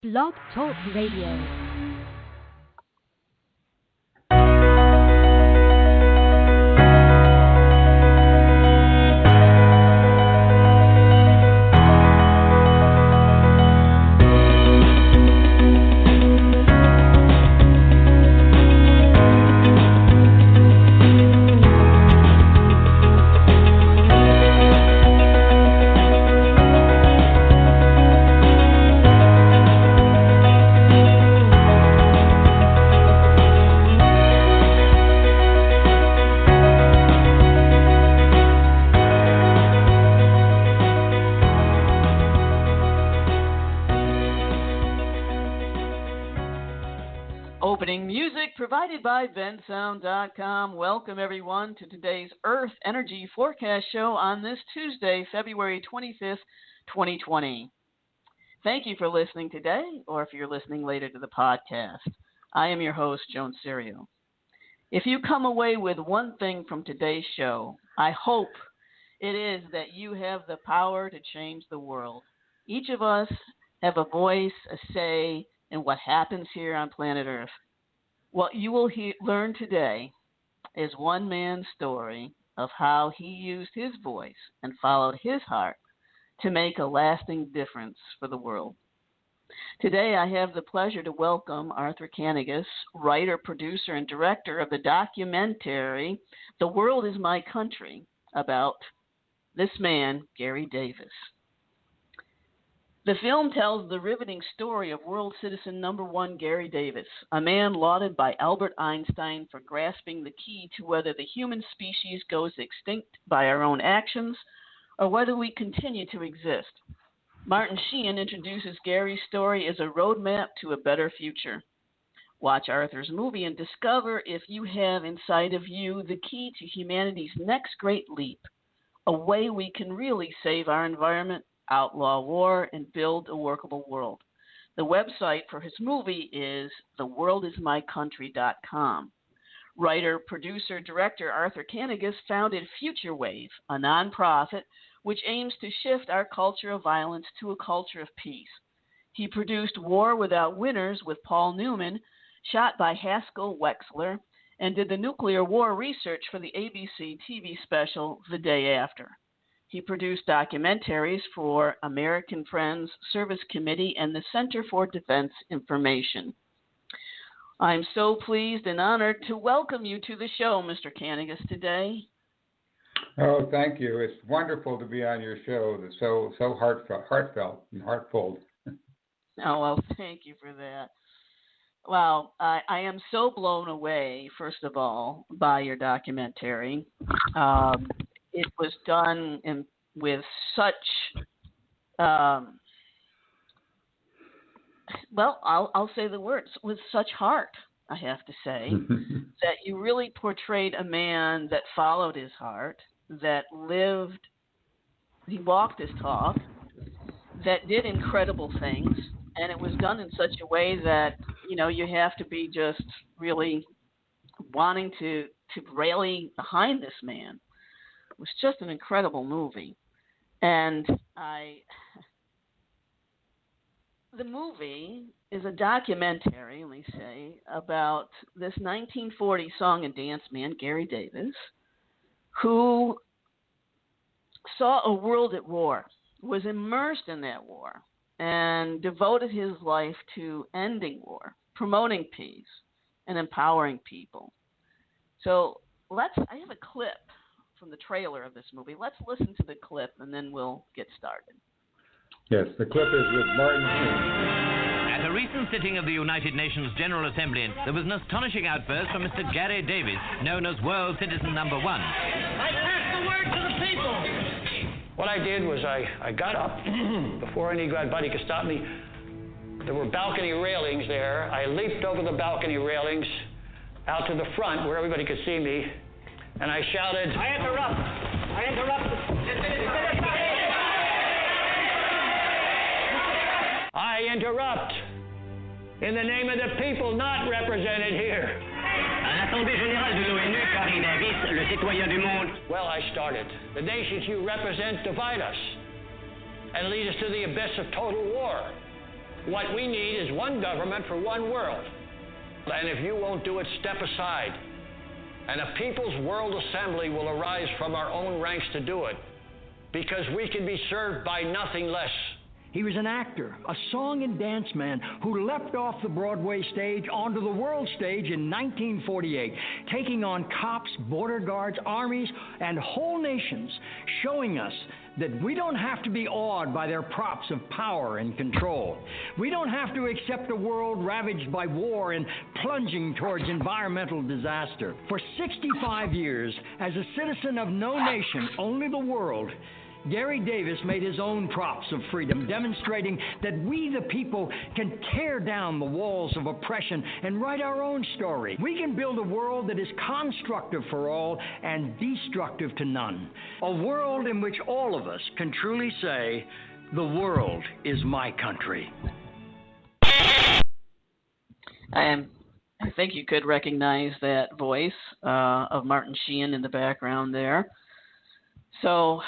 Blog Talk Radio. Opening music provided by bensound.com. Welcome, everyone, to today's Earth Energy Forecast Show on this Tuesday, February 25th, 2020. Thank you for listening today, or if you're listening later to the podcast. I am your host, Joan Serio. If you come away with one thing from today's show, I hope it is that you have the power to change the world. Each of us have a voice, a say, in what happens here on planet Earth. What you will learn today is one man's story of how he used his voice and followed his heart to make a lasting difference for the world. Today I have the pleasure to welcome Arthur Kanegis, writer, producer, and director of the documentary The World is My Country, about this man, Gary Davis. The film tells the riveting story of world citizen number one Gary Davis, a man lauded by Albert Einstein for grasping the key to whether the human species goes extinct by our own actions or whether we continue to exist. Martin Sheehan introduces Gary's story as a roadmap to a better future. Watch Arthur's movie and discover if you have inside of you the key to humanity's next great leap, a way we can really save our environment, outlaw war, and build a workable world. The website for his movie is theworldismycountry.com. Writer, producer, director Arthur Kanegis founded Future Wave, a nonprofit which aims to shift our culture of violence to a culture of peace. He produced War Without Winners with Paul Newman, shot by Haskell Wexler, and did the nuclear war research for the ABC TV special The Day After. He produced documentaries for American Friends Service Committee and the Center for Defense Information. I'm so pleased and honored to welcome you to the show, Mr. Kanegis, today. Oh, thank you. It's wonderful to be on your show. It's so heartfelt and heartfelt. Oh, well, thank you for that. Wow, I am so blown away, first of all, by your documentary. It was done with such, I'll say the words, with such heart, I have to say, that you really portrayed a man that followed his heart, that lived, he walked his talk, that did incredible things, and it was done in such a way that, you know, you have to be just really wanting to rally behind this man. It was just an incredible movie. And the movie is a documentary, let me say, about this 1940 song and dance man, Gary Davis, who saw a world at war, was immersed in that war, and devoted his life to ending war, promoting peace, and empowering people. So I have a clip from the trailer of this movie. Let's listen to the clip, and then we'll get started. Yes, the clip is with Martin Sheehan. At a recent sitting of the United Nations General Assembly, there was an astonishing outburst from Mr. Gary Davis, known as World Citizen Number One. I pass the word to the people. What I did was I got up before anybody could stop me. There were balcony railings there. I leaped over the balcony railings out to the front where everybody could see me, and I shouted, I interrupt. I interrupt in the name of the people not represented here. À l'Assemblée générale de l'ONU, Gary Davis, le citoyen du monde. Well, I started. The nations you represent divide us and lead us to the abyss of total war. What we need is one government for one world. And if you won't do it, step aside. And a People's World Assembly will arise from our own ranks to do it, because we can be served by nothing less. He was an actor, a song and dance man who leapt off the Broadway stage onto the world stage in 1948, taking on cops, border guards, armies, and whole nations, showing us that we don't have to be awed by their props of power and control. We don't have to accept a world ravaged by war and plunging towards environmental disaster. For 65 years, as a citizen of no nation, only the world, Gary Davis made his own props of freedom, demonstrating that we, the people, can tear down the walls of oppression and write our own story. We can build a world that is constructive for all and destructive to none. A world in which all of us can truly say, the world is my country. I think you could recognize that voice of Martin Sheen in the background there. So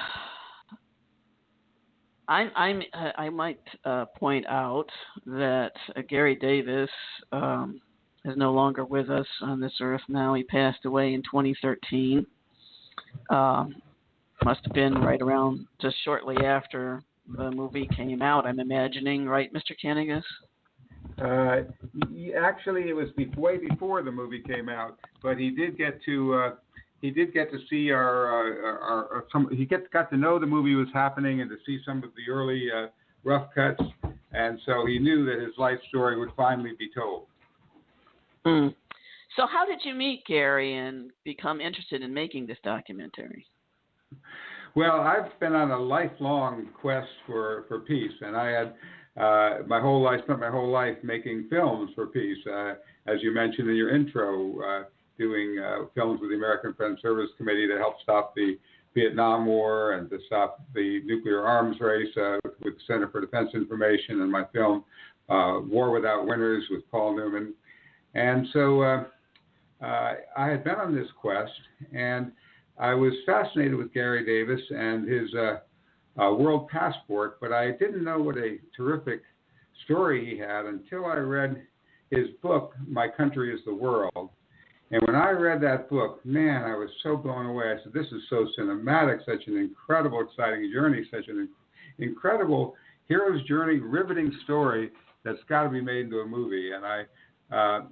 I might point out that Gary Davis is no longer with us on this earth now. He passed away in 2013. Must have been right around just shortly after the movie came out, I'm imagining, right, Mr. Kanegis? Actually, it was way before the movie came out, but he did get to see got to know the movie was happening and to see some of the early rough cuts, and so he knew that his life story would finally be told. Mm. So how did you meet Gary and become interested in making this documentary? Well, I've been on a lifelong quest for peace, and I had spent my whole life making films for peace, as you mentioned in your intro, doing films with the American Friends Service Committee to help stop the Vietnam War and to stop the nuclear arms race with the Center for Defense Information, and my film War Without Winners with Paul Newman. And so I had been on this quest, and I was fascinated with Gary Davis and his world passport, but I didn't know what a terrific story he had until I read his book, My Country is the World. And when I read that book, man, I was so blown away. I said, this is so cinematic, such an incredible, exciting journey, such an incredible hero's journey, riveting story that's got to be made into a movie. And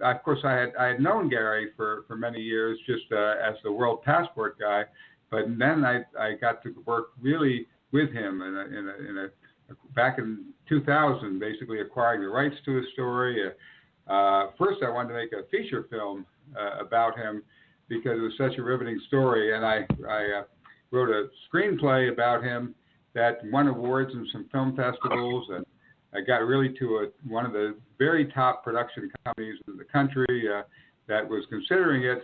of course, I had known Gary for many years just as the World Passport guy, but then I got to work really with him back in 2000, basically acquiring the rights to his story. First, I wanted to make a feature film about him because it was such a riveting story, and I wrote a screenplay about him that won awards in some film festivals, and I got really to one of the very top production companies in the country that was considering it,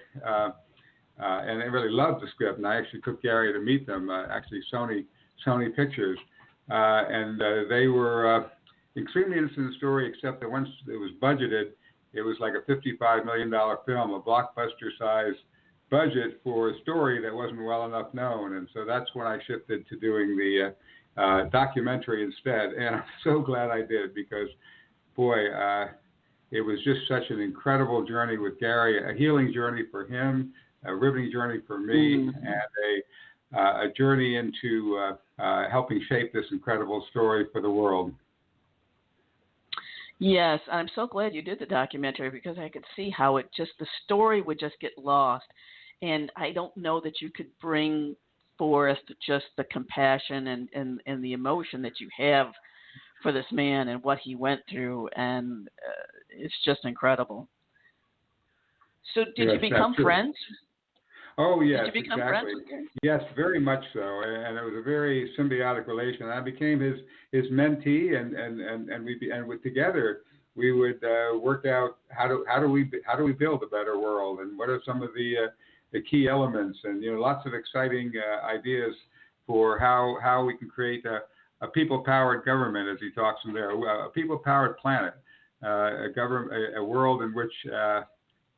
and they really loved the script. And I actually took Gary to meet them, actually Sony Pictures, and they were extremely interested in the story, except that once it was budgeted, it was like a $55 million film, a blockbuster-size budget for a story that wasn't well enough known. And so that's when I shifted to doing the documentary instead. And I'm so glad I did because, boy, it was just such an incredible journey with Gary, a healing journey for him, a riveting journey for me, and a journey into helping shape this incredible story for the world. Yes, I'm so glad you did the documentary because I could see how the story would just get lost. And I don't know that you could bring forth just the compassion and the emotion that you have for this man and what he went through. And it's just incredible. So did you become friends? Oh, yes, Did you become exactly. friends with Gary? Yes, very much so, and it was a very symbiotic relation. I became his mentee, and together we would work out how do we build a better world, and what are some of the key elements, and lots of exciting ideas for how we can create a people-powered government, as he talks in there, a people-powered planet, a world in which.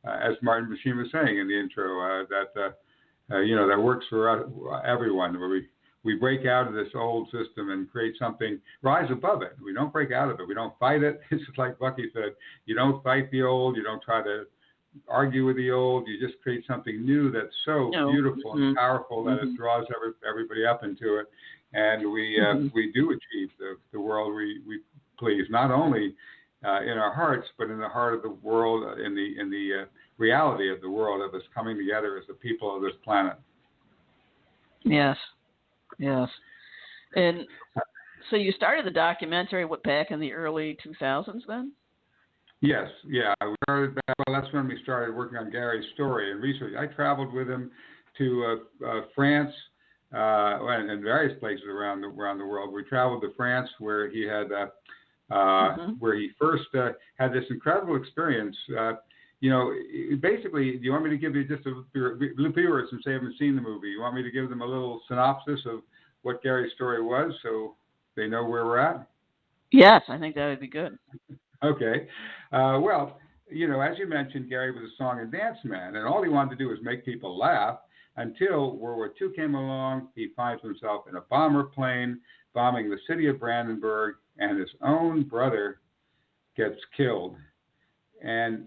As Martin Sheen was saying in the intro, that works for everyone, where we break out of this old system and create something, rise above it. We don't break out of it. We don't fight it. It's just like Bucky said, you don't fight the old. You don't try to argue with the old. You just create something new that's so beautiful and powerful that it draws everybody up into it. And we do achieve the world we please, not only in our hearts, but in the heart of the world, in the reality of the world, of us coming together as the people of this planet. Yes. And so you started the documentary back in the early 2000s then? Yes, yeah. Well, that's when we started working on Gary's story and research. I traveled with him to France and various places around the world. We traveled to France, where he had where he first had this incredible experience. Basically, do you want me to give you just viewers since they haven't seen the movie? You want me to give them a little synopsis of what Gary's story was, so they know where we're at? Yes, I think that would be good. Okay. Well, as you mentioned, Gary was a song and dance man, and all he wanted to do was make people laugh until World War II came along. He finds himself in a bomber plane bombing the city of Brandenburg, and his own brother gets killed at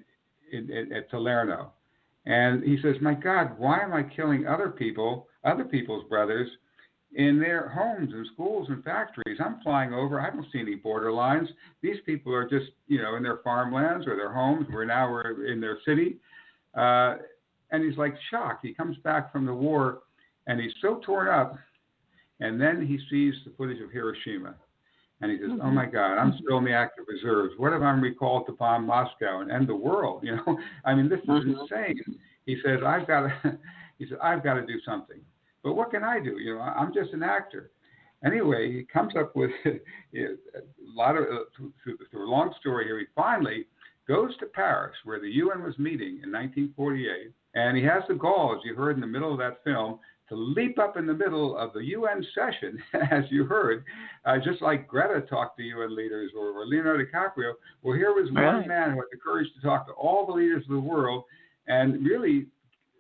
Salerno. And he says, my God, why am I killing other people's brothers in their homes and schools and factories? I'm flying over. I don't see any border lines. These people are just, in their farmlands or their homes. We're in their city. And he's like shocked. He comes back from the war and he's so torn up. And then he sees the footage of Hiroshima. And he says, oh my God, I'm still in the active reserves. What if I'm recalled to bomb Moscow and end the world? I mean, this is insane. He says, I've got to do something. But what can I do? I'm just an actor. Anyway, he comes up with a lot of, through a long story here, he finally goes to Paris, where the UN was meeting in 1948, and he has the gall, as you heard in the middle of that film, to leap up in the middle of the UN session, as you heard, just like Greta talked to UN leaders or Leonardo DiCaprio. Well, here was one man who had the courage to talk to all the leaders of the world and really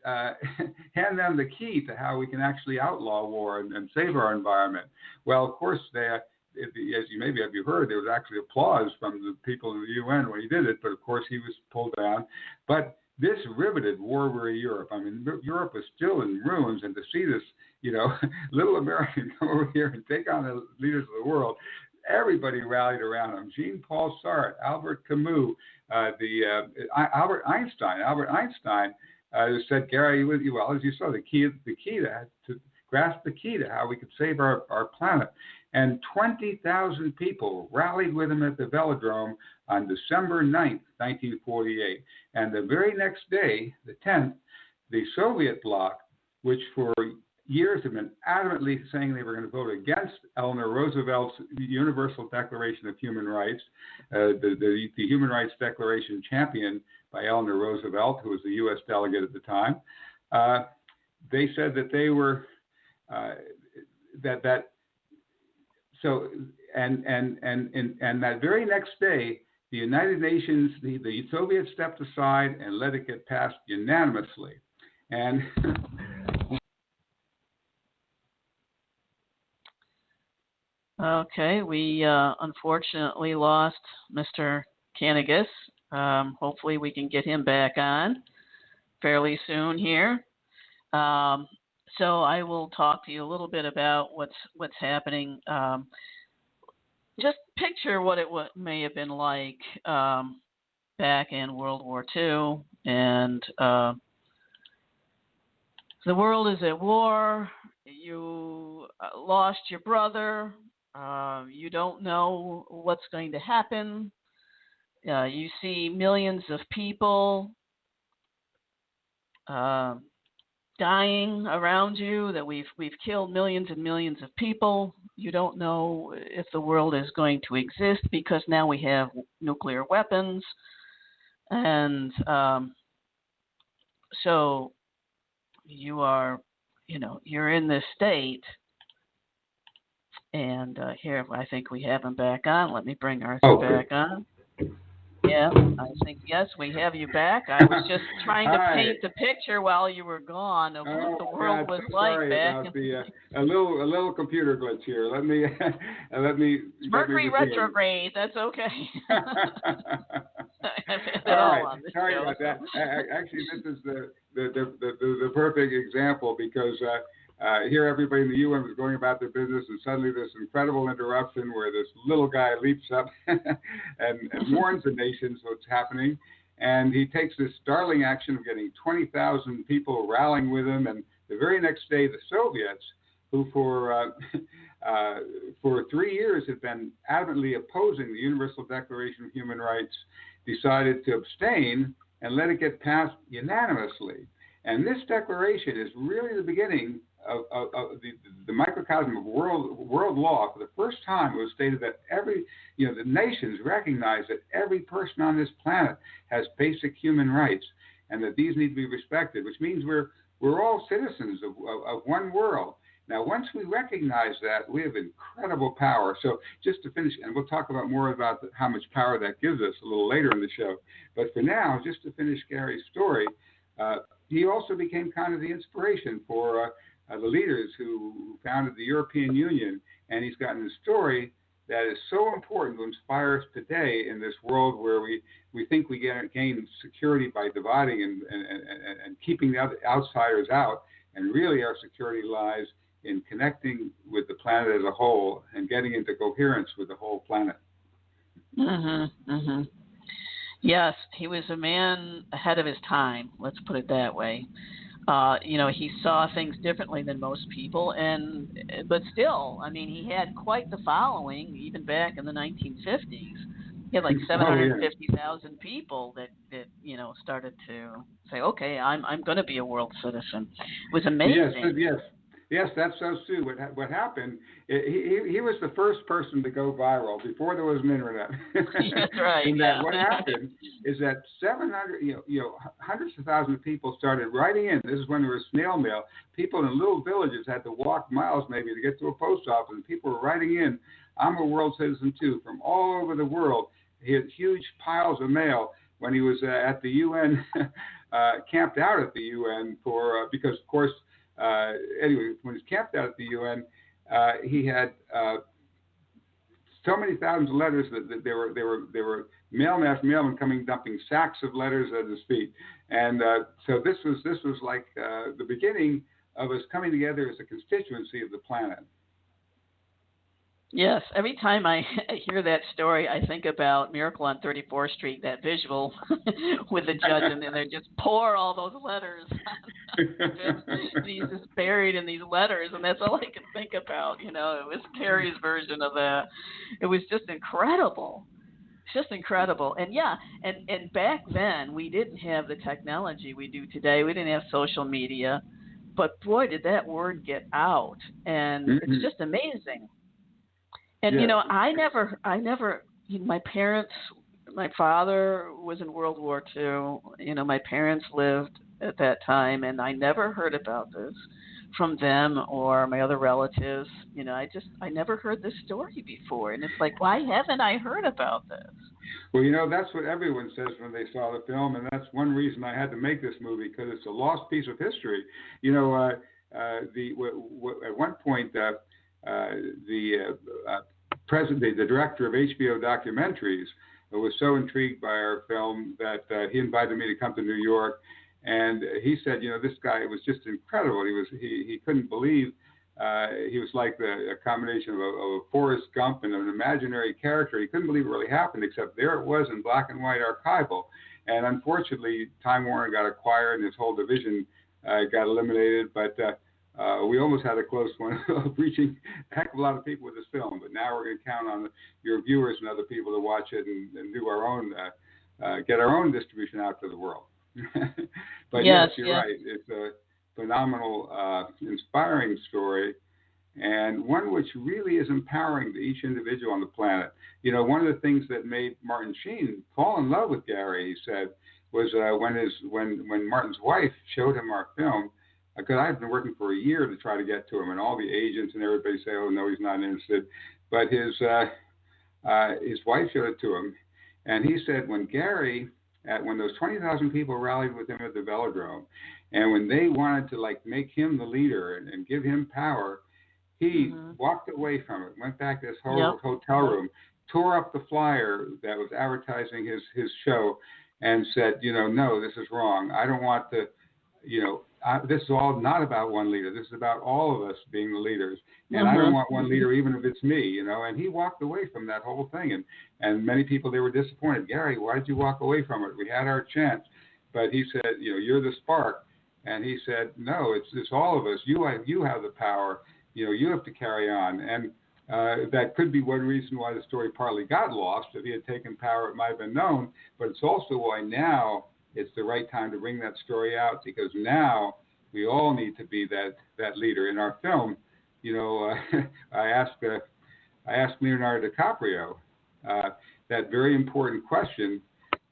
hand them the key to how we can actually outlaw war and save our environment. Well, of course, as you heard, there was actually applause from the people in the UN when he did it, but of course he was pulled down. But this riveted war-weary Europe. I mean, Europe was still in ruins, and to see this, little American come over here and take on the leaders of the world, everybody rallied around him. Jean-Paul Sartre, Albert Camus, Albert Einstein said, Gary, well, as you saw, the key to grasp the key to how we could save our planet. And 20,000 people rallied with him at the Velodrome on December 9th, 1948. And the very next day, the 10th, the Soviet bloc, which for years have been adamantly saying they were going to vote against Eleanor Roosevelt's Universal Declaration of Human Rights, the Human Rights Declaration championed by Eleanor Roosevelt, who was the U.S. delegate at the time. They said that they were So that very next day, the United Nations, the Soviets stepped aside and let it get passed unanimously. And okay, we unfortunately lost Mr. Kanegis. Hopefully we can get him back on fairly soon here. So I will talk to you a little bit about what's happening. Just picture what it may have been like back in World War II, and the world is at war. You lost your brother. You don't know what's going to happen. You see millions of people dying around you, that we've killed millions and millions of people. You don't know if the world is going to exist because now we have nuclear weapons. And so you're in this state. And here, I think we have him back on. Let me bring Arthur back on. Yeah, Yeah, I think, yes, we have you back. I was just trying to paint the picture while you were gone of what the world was like back. Sorry about a little computer glitch here. Let me Mercury retrograde. That's okay. I've had it all on this Sorry show, about that. Actually, this is the perfect example because here everybody in the UN was going about their business, and suddenly this incredible interruption where this little guy leaps up and warns the nations what's happening. And he takes this startling action of getting 20,000 people rallying with him. And the very next day, the Soviets, who for 3 years had been adamantly opposing the Universal Declaration of Human Rights, decided to abstain and let it get passed unanimously. And this declaration is really the beginning of the microcosm of world law. For the first time, it was stated that the nations recognize that every person on this planet has basic human rights, and that these need to be respected. Which means we're all citizens of one world. Now, once we recognize that, we have incredible power. So, just to finish, and we'll talk about more about how much power that gives us a little later in the show. But for now, just to finish Gary's story, he also became kind of the inspiration for the leaders who founded the European Union, and he's gotten a story that is so important to inspire us today in this world where we think we gain security by dividing and keeping the outsiders out, and really our security lies in connecting with the planet as a whole and getting into coherence with the whole planet. Mm-hmm. Mm-hmm. Yes, he was a man ahead of his time, let's put it that way. He saw things differently than most people, but still, I mean, he had quite the following, even back in the 1950s. He had like 750,000 people that started to say, okay, I'm going to be a world citizen. It was amazing. Yes, that's so true. What happened? He was the first person to go viral before there was an internet. That's right. And that what happened is that 700, hundreds of thousands of people started writing in. This is when there was snail mail. People in little villages had to walk miles maybe to get to a post office, and people were writing in, "I'm a world citizen too," from all over the world. He had huge piles of mail when he was at the UN, camped out at the UN because of course. Anyway, when he was camped out at the UN, he had so many thousands of letters that there were mailman after mailman coming dumping sacks of letters at his feet, and so this was like the beginning of us coming together as a constituency of the planet. Yes, every time I hear that story, I think about Miracle on 34th Street, that visual with the judge, and then they just pour all those letters. He's just buried in these letters, and that's all I can think about. It was Carrie's version of that. It was just incredible. It's just incredible. And yeah, and back then, we didn't have the technology we do today. We didn't have social media. But boy, did that word get out. And it's just amazing. And, I never, my parents, my father was in World War II. My parents lived at that time, and I never heard about this from them or my other relatives. I never heard this story before. And it's like, why haven't I heard about this? Well, that's what everyone says when they saw the film, and that's one reason I had to make this movie, because it's a lost piece of history. At one point, the director of HBO documentaries was so intrigued by our film that he invited me to come to New York, and he said, this guy was just incredible. He couldn't believe he was like a combination of a Forrest Gump and an imaginary character. He couldn't believe it really happened, except there it was in black and white archival. And unfortunately, Time Warner got acquired and his whole division got eliminated, but we almost had a close one of reaching a heck of a lot of people with this film. But now we're going to count on your viewers and other people to watch it and do our own, get our own distribution out to the world. But yes, you're right. It's a phenomenal, inspiring story, and one which really is empowering to each individual on the planet. One of the things that made Martin Sheen fall in love with Gary, he said, was when Martin's wife showed him our film. Because I've been working for a year to try to get to him, and all the agents and everybody say, "Oh no, he's not interested." But his wife showed it to him, And he said when when those 20,000 people rallied with him at the Velodrome, and when they wanted to like make him the leader and give him power, he walked away from it, went back to his hotel room, tore up the flyer that was advertising his show, and said, no, this is wrong. I don't want to, this is all not about one leader. This is about all of us being the leaders. And I don't want one leader, even if it's me, And he walked away from that whole thing. And many people, they were disappointed. Gary, why did you walk away from it? We had our chance. But he said, you're the spark. And he said, no, it's all of us. You have the power. You have to carry on. And that could be one reason why the story partly got lost. If he had taken power, it might have been known. But it's also why now it's the right time to bring that story out, because now we all need to be that leader. In our film, I asked Leonardo DiCaprio that very important question.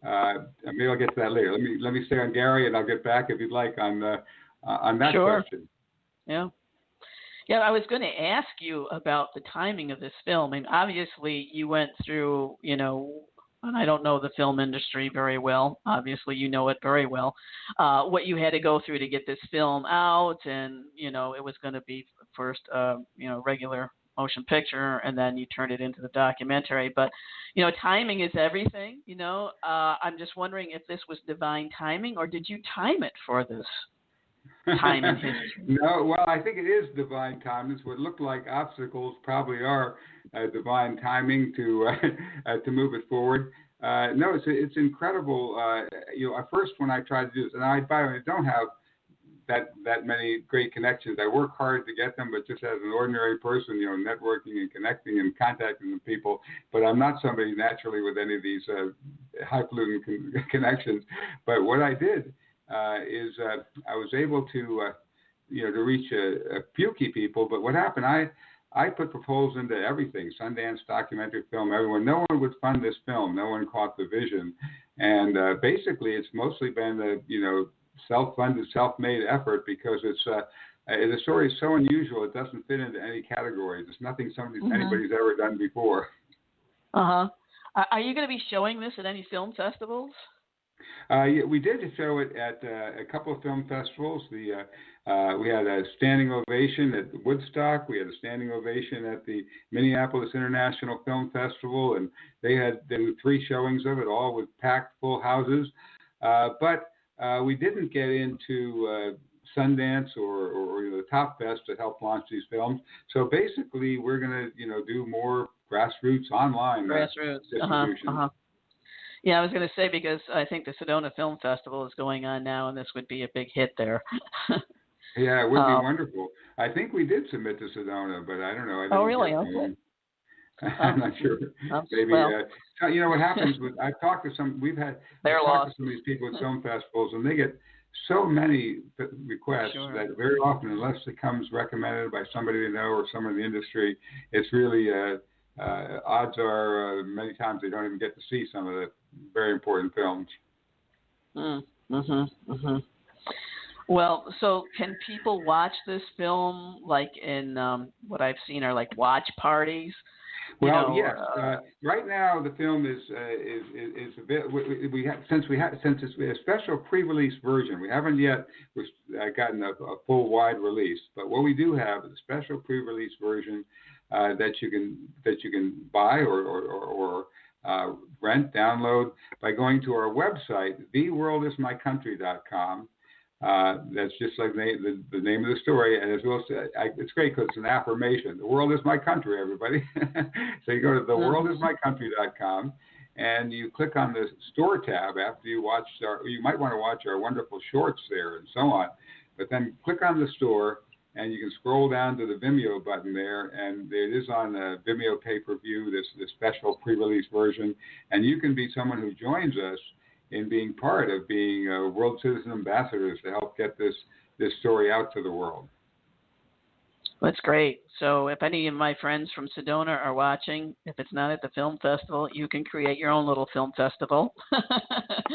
Maybe I'll get to that later. Let me stay on Gary, and I'll get back if you'd like on that question. Yeah. Yeah, I was going to ask you about the timing of this film. And obviously, you went through, and I don't know the film industry very well. Obviously, you know it very well. What you had to go through to get this film out, and it was going to be first, regular motion picture, and then you turned it into the documentary. But timing is everything. I'm just wondering if this was divine timing, or did you time it for this time in history? No, well, I think it is divine timing. What look like obstacles probably are divine timing to move it forward. No, it's incredible. At first when I tried to do this, and I don't have that many great connections. I work hard to get them, but just as an ordinary person, networking and connecting and contacting the people. But I'm not somebody naturally with any of these highfalutin connections. But what I did is I was able to reach a few key people. But what happened, I put proposals into everything, Sundance, documentary film, everyone. No one would fund this film. No one caught the vision. And basically it's mostly been a, self-funded, self-made effort, because it's the story is so unusual. It doesn't fit into any category. There's nothing anybody's ever done before. Are you going to be showing this at any film festivals? Yeah, we did show it at a couple of film festivals. We had a standing ovation at Woodstock. We had a standing ovation at the Minneapolis International Film Festival, and they had 3 showings of it, all with packed full houses. But we didn't get into Sundance or the Top Fest to help launch these films. So basically, we're going to do more grassroots online distribution. Yeah, I was going to say, because I think the Sedona Film Festival is going on now, and this would be a big hit there. Yeah, it would be wonderful. I think we did submit to Sedona, but I don't know. Really? Okay. I'm not sure. Maybe what happens with I've talked to some. I've talked to some of these people at film festivals, and they get so many requests that very often, unless it comes recommended by somebody they know or someone in the industry, it's really odds are many times they don't even get to see some of the very important films. Well, so can people watch this film like in what I've seen are like watch parties? Well, yes. Right now, the film is a bit. Since it's a special pre-release version, we haven't yet gotten a full wide release. But what we do have is a special pre-release version that you can buy or rent, download by going to our website, theworldismycountry.com. That's just like the name of the story, and it's great because it's an affirmation. The world is my country, everybody. So you go to theworldismycountry.com, and you click on the store tab after you watch you might want to watch our wonderful shorts there and so on. But then click on the store, and you can scroll down to the Vimeo button there, and it is on Vimeo pay-per-view, this special pre-release version, and you can be someone who joins us in being part of being World Citizen Ambassadors to help get this story out to the world. That's great. So if any of my friends from Sedona are watching, if it's not at the film festival, you can create your own little film festival.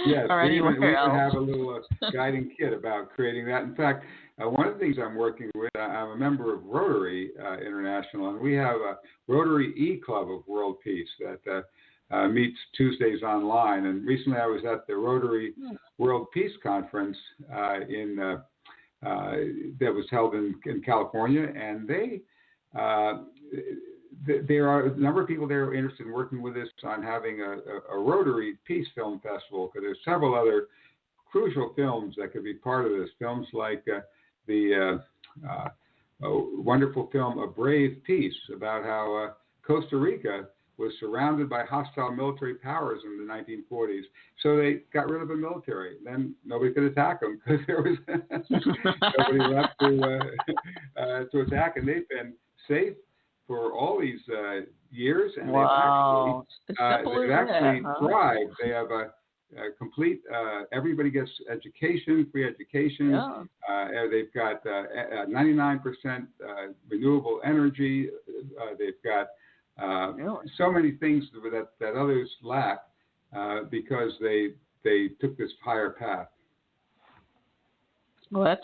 Yes, or we even else. have a little guiding kit about creating that. In fact, one of the things I'm working with, I'm a member of Rotary International, and we have a Rotary E-Club of World Peace that meets Tuesdays online. And recently I was at the Rotary World Peace Conference that was held in California, and there are a number of people there interested in working with us on having a Rotary Peace Film Festival, because there's several other crucial films that could be part of this. Films like the wonderful film A Brave Peace, about how Costa Rica was surrounded by hostile military powers in the 1940s. So they got rid of the military. Then nobody could attack them because there was nobody left to attack. And they've been safe for all these years. And wow. they've actually thrived. They have a complete, everybody gets education, free education. Yeah. They've got 99% renewable energy. They've got so many things that others lack because they took this higher path. Well,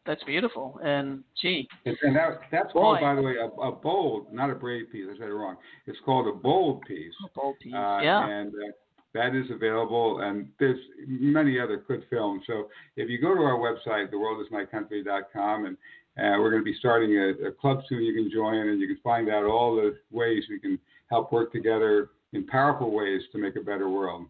that's beautiful. And gee. And that's called, by the way, a bold, not a brave piece. I said it wrong. It's called a bold piece. A bold piece, yeah. And that is available, and there's many other good films. So if you go to our website, theworldismycountry.com, and we're going to be starting a club soon you can join, and you can find out all the ways we can help work together in powerful ways to make a better world.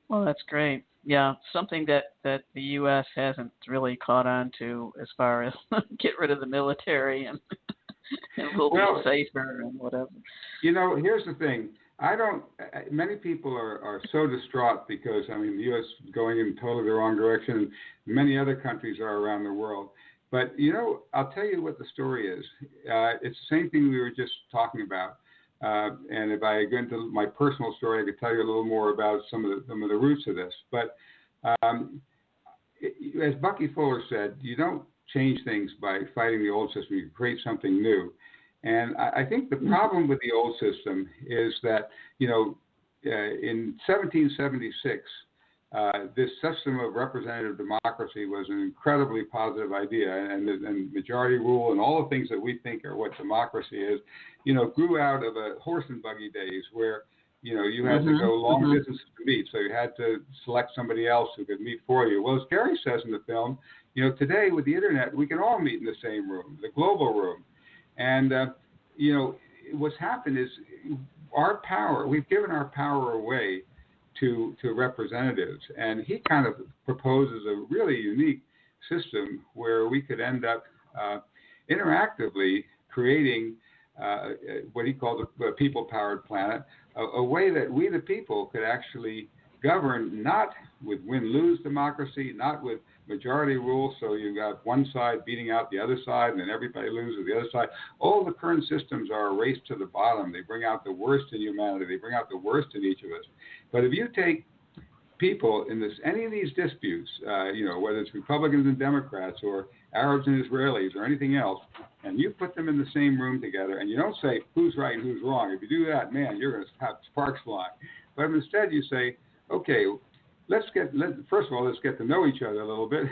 Well, that's great. Yeah, something that the U.S. hasn't really caught on to as far as get rid of the military and we'll be safer and whatever. You know, here's the thing. Many people are so distraught because, I mean, the U.S. is going in totally the wrong direction, and many other countries are around the world. But, you know, I'll tell you what the story is. It's the same thing we were just talking about. And if I go into my personal story, I could tell you a little more about some of the roots of this. But as Bucky Fuller said, you don't change things by fighting the old system. You create something new. And I think the problem with the old system is that, you know, in 1776, this system of representative democracy was an incredibly positive idea, and majority rule and all the things that we think are what democracy is, you know, grew out of a horse and buggy days where, you know, you had to go long distances to meet, so you had to select somebody else who could meet for you. Well, as Gary says in the film, you know, today with the internet, we can all meet in the same room, the global room. And, you know, what's happened is our power, we've given our power away to representatives. And he kind of proposes a really unique system where we could end up interactively creating what he called a people-powered planet, a way that we the people could actually govern, not with win-lose democracy, not with majority rule, so you got one side beating out the other side and then everybody loses the other side. All the current systems are a race to the bottom. They bring out the worst in humanity. They bring out the worst in each of us. But if you take people in any of these disputes, you know, whether it's Republicans and Democrats or Arabs and Israelis or anything else, and you put them in the same room together, and you don't say who's right and who's wrong. If you do that, man, you're going to have sparks flying. But instead you say, okay, first of all, let's get to know each other a little bit,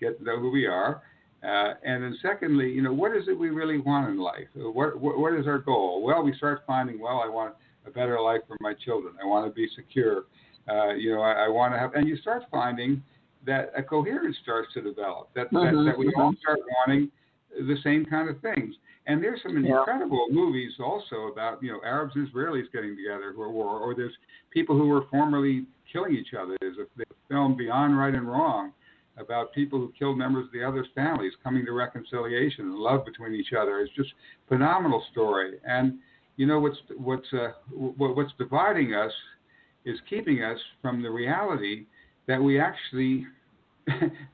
get to know who we are. And then secondly, you know, what is it we really want in life? What is our goal? Well, we start finding, I want a better life for my children. I want to be secure. You know, I want to have, and you start finding that a coherence starts to develop, that we all start wanting the same kind of things. And there's some incredible movies also about, you know, Arabs and Israelis getting together who are war, or there's people who were formerly killing each other. There's a film, Beyond Right and Wrong, about people who killed members of the other's families coming to reconciliation and love between each other. It's just a phenomenal story. And, you know, what's dividing us is keeping us from the reality that we actually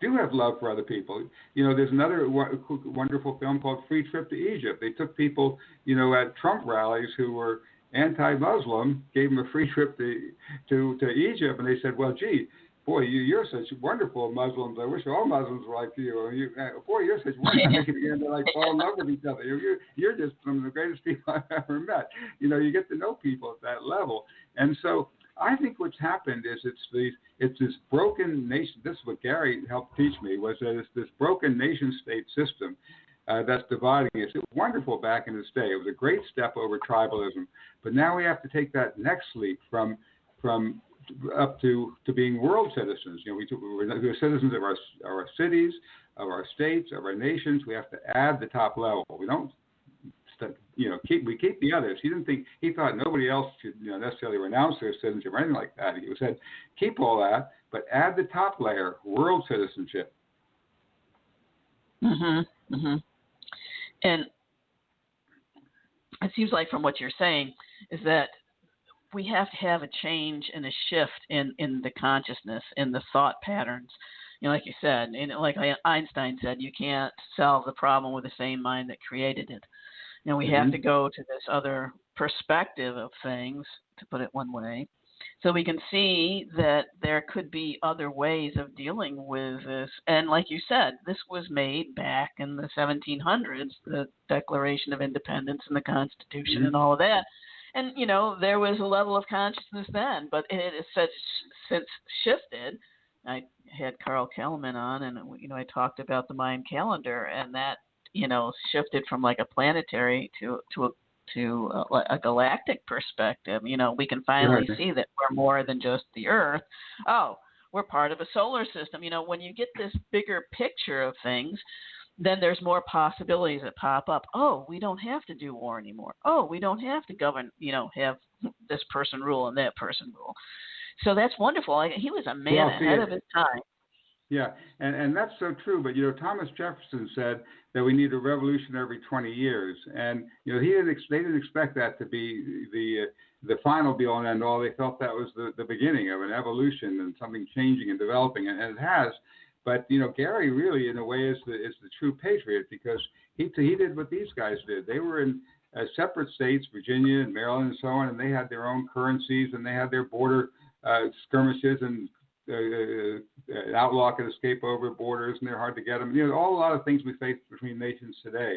do have love for other people. You know, there's another wonderful film called Free Trip to Egypt. They took people, you know, at Trump rallies who were anti-Muslim, gave them a free trip to Egypt, and they said, well, gee, boy, you're such wonderful Muslims. I wish all Muslims were like you. Boy, you're such wonderful. They begin to fall in love with each other. You're just some of the greatest people I've ever met. You know, you get to know people at that level. And so I think what's happened is it's this broken nation. This is what Gary helped teach me, was that it's this broken nation-state system that's dividing us. It was wonderful back in its day. It was a great step over tribalism. But now we have to take that next leap from up to being world citizens. We're citizens of our cities, of our states, of our nations. We have to add the top level. We don't, we keep the others. He thought nobody else should necessarily renounce their citizenship or anything like that. He said, keep all that, but add the top layer, world citizenship. Mm-hmm. Mm-hmm. And it seems like from what you're saying is that we have to have a change and a shift in the consciousness, in the thought patterns. Like you said, and like Einstein said, you can't solve the problem with the same mind that created it. We have to go to this other perspective of things, to put it one way, so we can see that there could be other ways of dealing with this. And like you said, this was made back in the 1700s, the Declaration of Independence and the Constitution and all of that. And, there was a level of consciousness then, but it has since shifted. I had Carl Kellerman on, and, I talked about the Mayan calendar, and that, shifted from like a planetary to a galactic perspective. We can finally see that we're more than just the Earth. Oh, we're part of a solar system. When you get this bigger picture of things, then there's more possibilities that pop up. Oh, we don't have to do war anymore. Oh, we don't have to govern, have this person rule and that person rule. So that's wonderful. He was a man ahead of his time. Yeah, and that's so true. But, Thomas Jefferson said that we need a revolution every 20 years. And, they didn't expect that to be the final be all and end all. They felt that was the beginning of an evolution and something changing and developing, and it has. But, Gary really, in a way, is the true patriot, because he did what these guys did. They were in separate states, Virginia and Maryland and so on, and they had their own currencies, and they had their border skirmishes, and an outlaw could escape over borders, and they're hard to get them. A lot of things we face between nations today.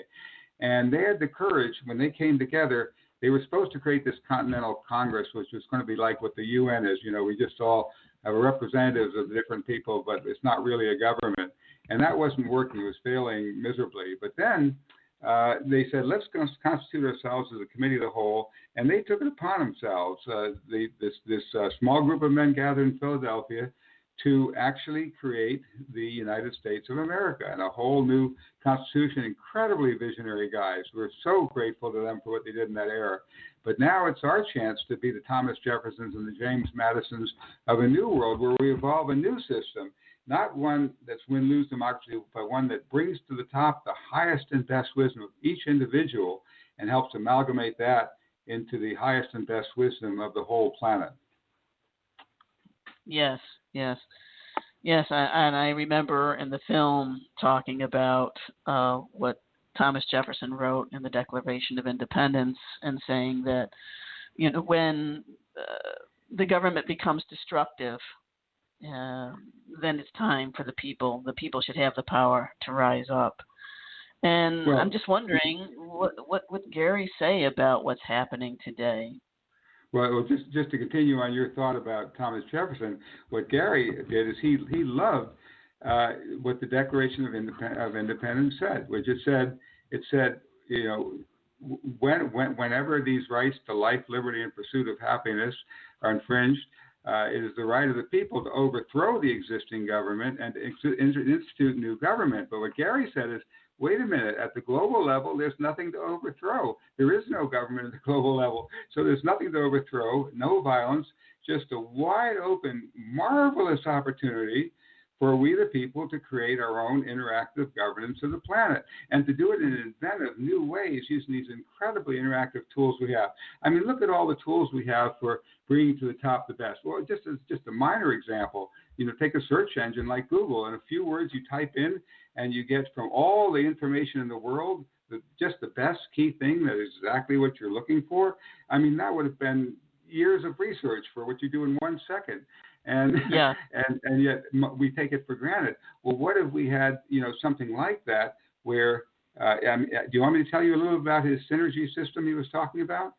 And they had the courage, when they came together, they were supposed to create this Continental Congress, which was going to be like what the UN is. We just all have representatives of different people, but it's not really a government. And that wasn't working. It was failing miserably. But then they said, let's constitute ourselves as a committee of the whole. And they took it upon themselves, this small group of men gathered in Philadelphia, to actually create the United States of America and a whole new constitution. Incredibly visionary guys. We're so grateful to them for what they did in that era. But now it's our chance to be the Thomas Jeffersons and the James Madisons of a new world, where we evolve a new system, not one that's win-lose democracy, but one that brings to the top the highest and best wisdom of each individual and helps amalgamate that into the highest and best wisdom of the whole planet. Yes. I remember in the film talking about what Thomas Jefferson wrote in the Declaration of Independence, and saying that, when the government becomes destructive, then it's time for the people. The people should have the power to rise up. And I'm just wondering, what would Gary say about what's happening today? Well, just to continue on your thought about Thomas Jefferson, what Gary did is he loved what the Declaration of Independence said, which it said, whenever these rights to life, liberty, and pursuit of happiness are infringed, it is the right of the people to overthrow the existing government and institute new government. But what Gary said is, wait a minute, at the global level, there's nothing to overthrow. There is no government at the global level. So there's nothing to overthrow, no violence, just a wide open, marvelous opportunity for we the people to create our own interactive governance of the planet, and to do it in inventive new ways using these incredibly interactive tools we have. I mean, look at all the tools we have for bringing to the top the best. Well, just a minor example, take a search engine like Google, and a few words you type in, and you get from all the information in the world, just the best key thing that is exactly what you're looking for. I mean, that would have been years of research for what you do in 1 second. And yet we take it for granted. Well, what if we had, something like that where, do you want me to tell you a little about his synergy system he was talking about?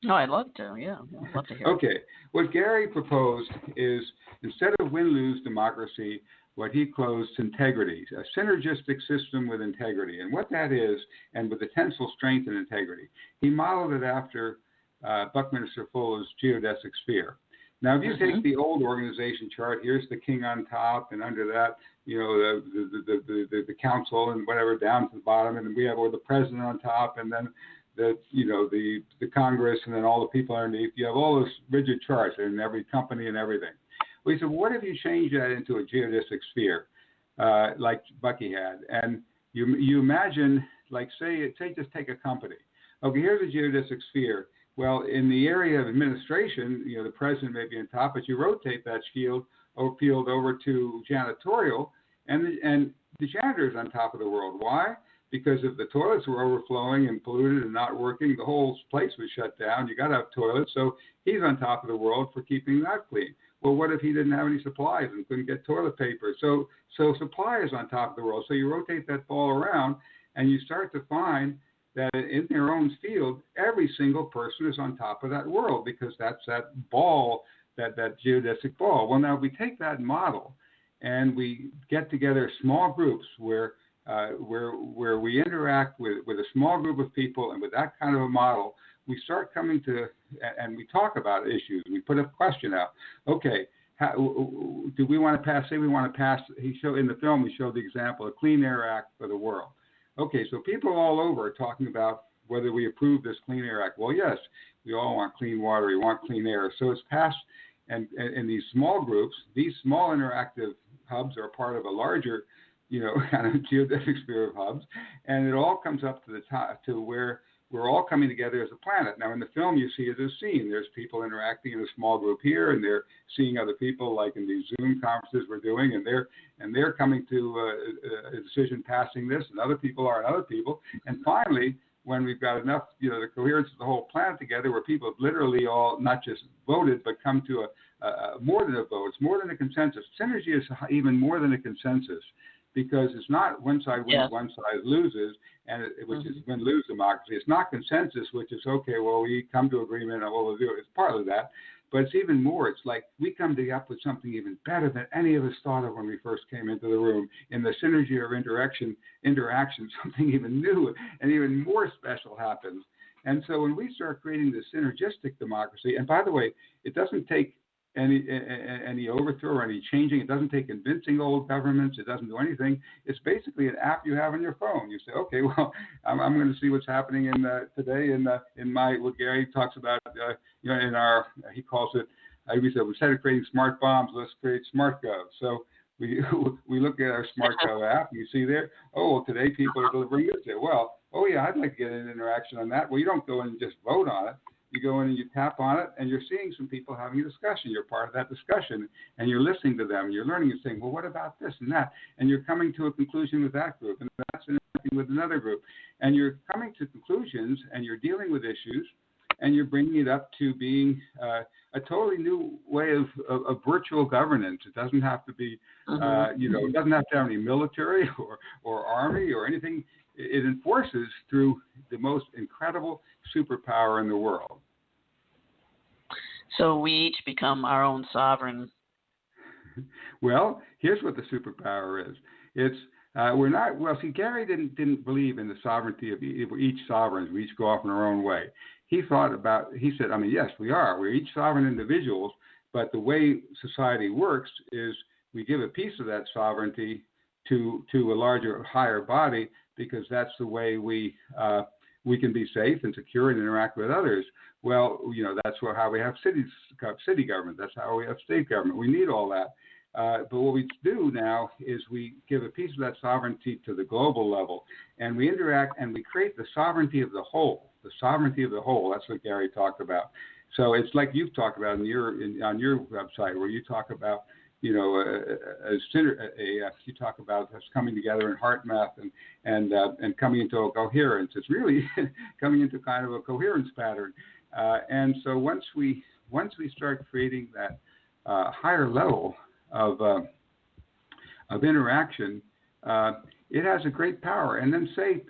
No, I'd love to. Yeah, I'd love to hear. Okay. What Gary proposed is, instead of win-lose democracy, what he calls integrity, a synergistic system with integrity. And what that is, and with the tensile strength and integrity, he modeled it after Buckminster Fuller's geodesic sphere. Now, if you take the old organization chart, here's the king on top, and under that, the council and whatever down to the bottom, and we have the president on top, and then the Congress, and then all the people underneath. You have all those rigid charts in every company and everything. We said, what if you change that into a geodesic sphere, like Bucky had, and you imagine, like say just take a company. Okay, here's a geodesic sphere. Well, in the area of administration, the president may be on top, but you rotate that field over to janitorial, and the janitor's on top of the world. Why? Because if the toilets were overflowing and polluted and not working, the whole place was shut down. You got to have toilets, so he's on top of the world for keeping that clean. Well, what if he didn't have any supplies and couldn't get toilet paper? So supply is on top of the world. So you rotate that ball around, and you start to find that in their own field, every single person is on top of that world, because that's that ball, that geodesic ball. Well, now we take that model and we get together small groups where we interact with a small group of people, and with that kind of a model, we start coming to, and we talk about issues. We put a question out. Okay, do we want to pass? Say we want to pass. In the film, we showed the example, a Clean Air Act for the world. Okay, so people all over are talking about whether we approve this Clean Air Act. Well, yes, we all want clean water, we want clean air. So it's passed, and in these small groups, these small interactive hubs are part of a larger, kind of geodesic sphere of hubs, and it all comes up to the top, to where we're all coming together as a planet. Now, in the film, you see this scene. There's people interacting in a small group here, and they're seeing other people, like in these Zoom conferences we're doing, and they're coming to a decision passing this, and other people are, and other people. And finally, when we've got enough, the coherence of the whole planet together, where people have literally all not just voted, but come to a more than a vote. It's more than a consensus. Synergy is even more than a consensus, because it's not one side wins, one side loses, and which is win-lose democracy. It's not consensus, which is, okay, well, we come to agreement on what we'll do. It's part of that, but it's even more. It's like we come up with something even better than any of us thought of when we first came into the room. In the synergy of interaction, something even new and even more special happens. And so when we start creating this synergistic democracy, and by the way, it doesn't take any overthrow or any changing. It doesn't take convincing old governments. It doesn't do anything. It's basically an app you have on your phone. You say, okay, well, I'm going to see what's happening today in my, what Gary talks about, in our, he calls it, we said, instead of creating smart bombs, let's create SmartGov. So we look at our SmartGov app, and you see there, oh, well, today people are delivering this. Well, oh yeah, I'd like to get an interaction on that. Well, you don't go in and just vote on it. You go in and you tap on it, and you're seeing some people having a discussion. You're part of that discussion, and you're listening to them. You're learning and saying, well, what about this and that? And you're coming to a conclusion with that group, and that's interacting with another group. And you're coming to conclusions, and you're dealing with issues, and you're bringing it up to being a totally new way of virtual governance. It doesn't have to be, it doesn't have to have any military or army or anything. It enforces through the most incredible superpower in the world. So we each become our own sovereign. Well, here's what the superpower is. It's we're not. Well, see, Gary didn't believe in the sovereignty of each sovereign. We each go off in our own way. He said, I mean, yes, we are. We're each sovereign individuals, but the way society works is we give a piece of that sovereignty to a larger, higher body, because that's the way we can be safe and secure and interact with others. Well, that's how we have city government. That's how we have state government. We need all that. But what we do now is we give a piece of that sovereignty to the global level, and we interact and we create the sovereignty of the whole. The sovereignty of the whole. That's what Gary talked about. So it's like you've talked about on your website, where you talk about you talk about us coming together in heart math and coming into a coherence. It's really coming into kind of a coherence pattern. And so once we start creating that higher level of interaction, it has a great power. And then say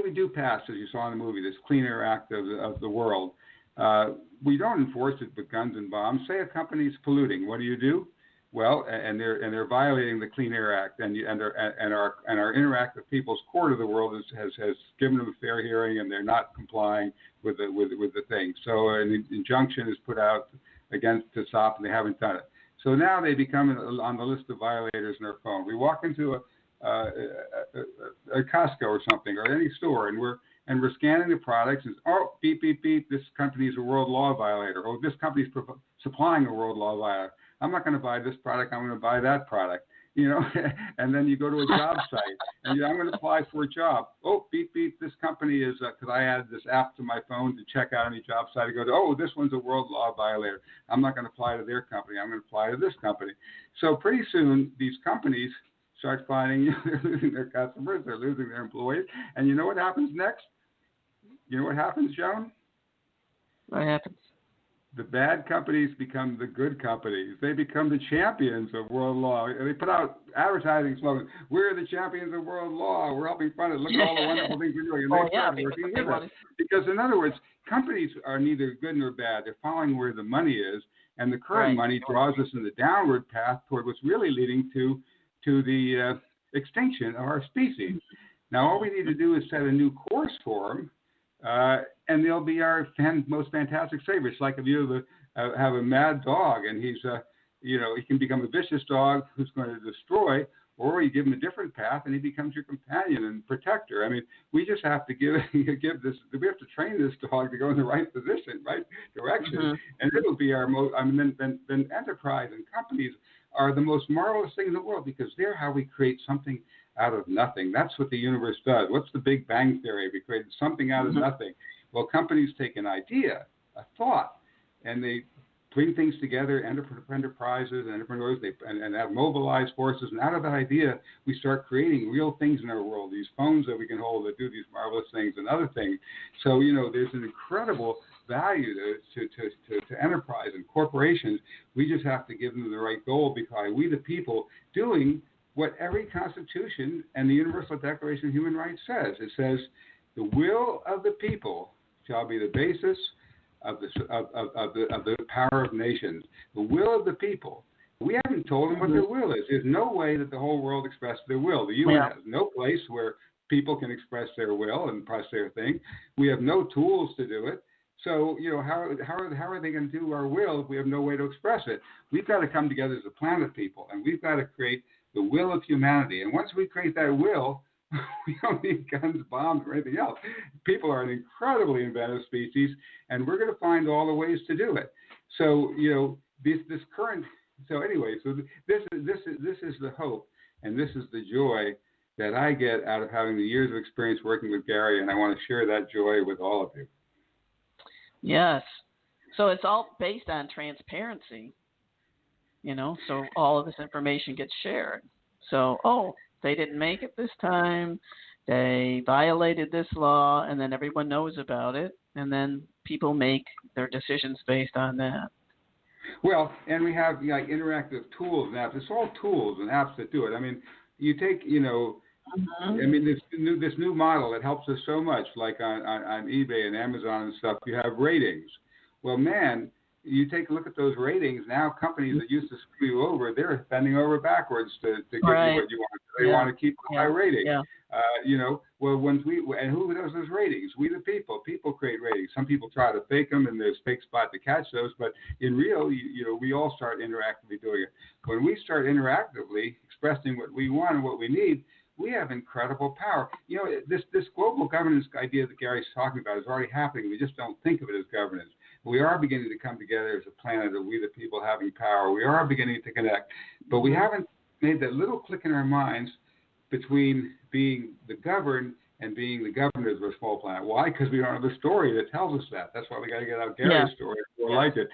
we do pass, as you saw in the movie, this Clean Air Act of the world. We don't enforce it with guns and bombs. Say a company's polluting. What do? Well, and they're violating the Clean Air Act, and our interactive people's court of the world has given them a fair hearing, and they're not complying with the thing. So an injunction is put out against to stop, and they haven't done it. So now they become on the list of violators in our phone. We walk into a Costco or something, or any store, and we're scanning the products, and beep beep beep, this company is a world law violator, or this company is supplying a world law violator. I'm not going to buy this product. I'm going to buy that product, And then you go to a job site, and I'm going to apply for a job. Oh, beep beep, this company is because I added this app to my phone to check out any job site. I go, this one's a world law violator. I'm not going to apply to their company. I'm going to apply to this company. So pretty soon, these companies start finding they're losing their customers, they're losing their employees, and you know what happens next? You know what happens, Joan? What happens? The bad companies become the good companies. They become the champions of world law. They put out advertising slogans. We're the champions of world law. We're helping fund it. Look at all the wonderful things we're doing. And they start working with us. Because, in other words, companies are neither good nor bad. They're following where the money is. And the current money draws us in the downward path toward what's really leading to the extinction of our species. Now, all we need to do is set a new course for them. And they'll be our most fantastic savers. Like if you have a mad dog and he's, he can become a vicious dog who's going to destroy, or you give him a different path and he becomes your companion and protector. I mean, we just have to we have to train this dog to go in the right position, right direction, and it'll be our most. Then enterprise and companies are the most marvelous thing in the world because they're how we create something out of nothing. That's what the universe does. What's the Big Bang Theory? We created something out of nothing. Well, companies take an idea, a thought, and they bring things together, enterprises and entrepreneurs, and have mobilized forces. And out of that idea, we start creating real things in our world, these phones that we can hold that do these marvelous things and other things. So, there's an incredible value to enterprise and corporations. We just have to give them the right goal because we, the people, doing what every Constitution and the Universal Declaration of Human Rights says. It says, the will of the people shall be the basis of the power of nations. The will of the people. We haven't told them what their will is. There's no way that the whole world expresses their will. The UN has no place where people can express their will and press their thing. We have no tools to do it. So, how are they going to do our will if we have no way to express it? We've got to come together as a planet people, and we've got to create the will of humanity. And once we create that will, we don't need guns, bombs, or anything else. People are an incredibly inventive species, and we're going to find all the ways to do it. So, this current. So anyway, so this is the hope, and this is the joy that I get out of having the years of experience working with Gary, and I want to share that joy with all of you. Yes. So it's all based on transparency, so all of this information gets shared. So, they didn't make it this time. They violated this law, and then everyone knows about it, and then people make their decisions based on that. Well, and we have interactive tools and apps. It's all tools and apps that do it. I mean, you take, I mean, this new model that helps us so much, like on eBay and Amazon and stuff, you have ratings. Well, man, you take a look at those ratings. Now companies that used to screw you over, they're bending over backwards to give you what you want. They want to keep a high rating. Yeah. Well, and who does those ratings? We the people. People create ratings. Some people try to fake them, and there's fake spot to catch those. But in real, we all start interactively doing it. When we start interactively expressing what we want and what we need, we have incredible power. This global governance idea that Gary's talking about is already happening. We just don't think of it as governance. We are beginning to come together as a planet of we the people having power. We are beginning to connect, but we haven't made that little click in our minds between being the governed and being the governors of a small planet. Why? Because we don't have a story that tells us that. That's why we got to get out Gary's story or like it.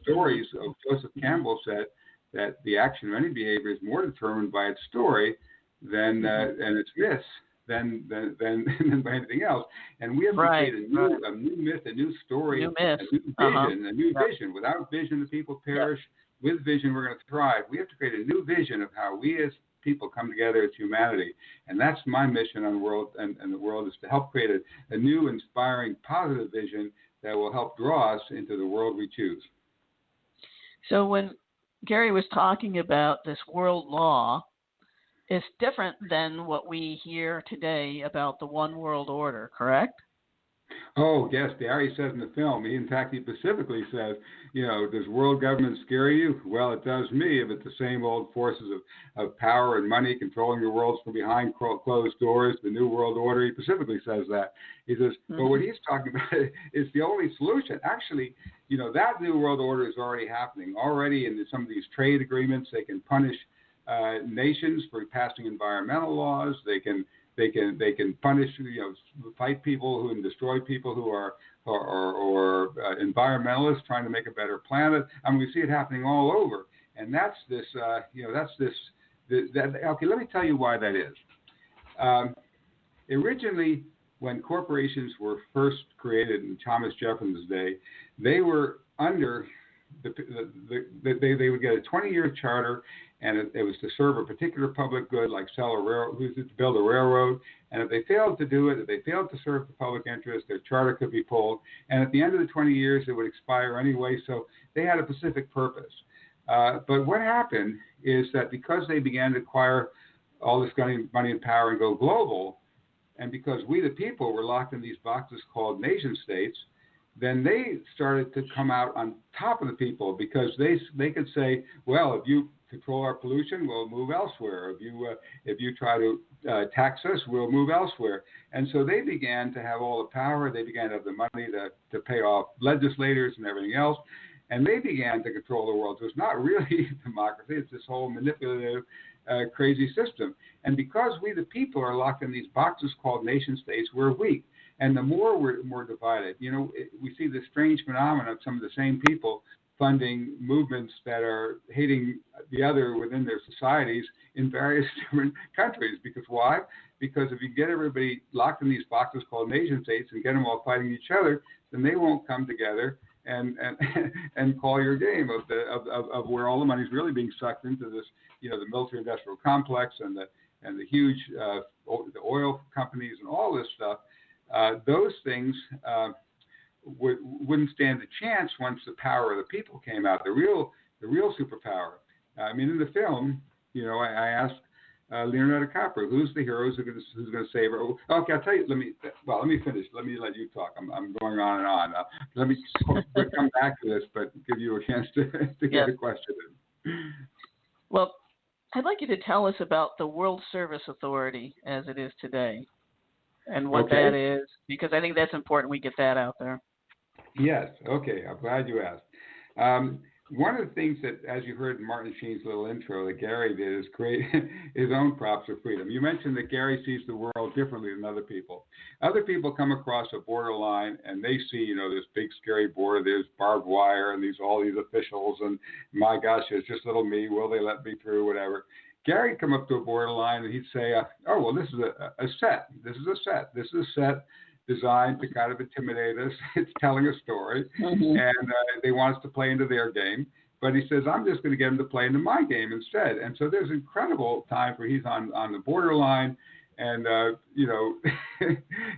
Stories of Joseph Campbell said that the action of any behavior is more determined by its story than and its myths than by anything else. And we have to create a new myth, a new story, a new vision. Without vision, the people perish. With vision, we're going to thrive. We have to create a new vision of how we as people come together as humanity. And that's my mission on the world and the world is to help create a new, inspiring, positive vision that will help draw us into the world we choose. So when Gary was talking about this world law is different than what we hear today about the one world order, correct? Oh, yes, Gary says in the film, he specifically says, does world government scare you? Well, it does me if it's the same old forces of power and money controlling the world from behind closed doors, the New World Order. He specifically says that. He says, but what he's talking about is the only solution. Actually, that New World Order is already happening. Already in some of these trade agreements, they can punish nations for passing environmental laws. They can punish, fight people who and destroy people who are environmentalists trying to make a better planet. I mean, we see it happening all over, and that's this. Okay, let me tell you why that is. Originally, when corporations were first created in Thomas Jefferson's day, they were under they would get a 20-year charter, and it was to serve a particular public good, like to build a railroad. And if they failed to do it, if they failed to serve the public interest, their charter could be pulled. And at the end of the 20 years, it would expire anyway. So they had a specific purpose. But what happened is that because they began to acquire all this money and power and go global, and because we the people were locked in these boxes called nation states, then they started to come out on top of the people, because they could say, well, if you control our pollution, we'll move elsewhere. If you try to tax us, we'll move elsewhere. And so they began to have all the power. They began to have the money to pay off legislators and everything else. And they began to control the world. So it's not really democracy. It's this whole manipulative, crazy system. And because we the people are locked in these boxes called nation states, we're weak. And the more we're more divided, we see this strange phenomenon of some of the same people funding movements that are hating the other within their societies in various different countries. Because why? Because if you get everybody locked in these boxes called nation states and get them all fighting each other, then they won't come together and call your game of where all the money is really being sucked into this, the military-industrial complex and the huge the oil companies and all this stuff. Those things wouldn't stand a chance once the power of the people came out, the real superpower. I mean, in the film, I asked Leonardo DiCaprio, who's the hero, who's going to save her? Okay, I'll tell you. Let me finish. Let me let you talk. I'm going on and on. Let me come back to this, but give you a chance to get a question in. Well, I'd like you to tell us about the World Service Authority as it is today, and what that is, because I think that's important we get that out there. Yes. Okay. I'm glad you asked. One of the things that, as you heard in Martin Sheen's little intro, that Gary did is create his own props of freedom. You mentioned that Gary sees the world differently than other people. Other people come across a borderline and they see, this big scary border, there's barbed wire and all these officials, and my gosh, it's just little me. Will they let me through? Whatever. Gary'd come up to a borderline and he'd say, oh, well, this is a set. This is a set. This is a set designed to kind of intimidate us. It's telling a story, and they want us to play into their game. But he says, I'm just going to get them to play into my game instead. And so there's incredible times where he's on the borderline, and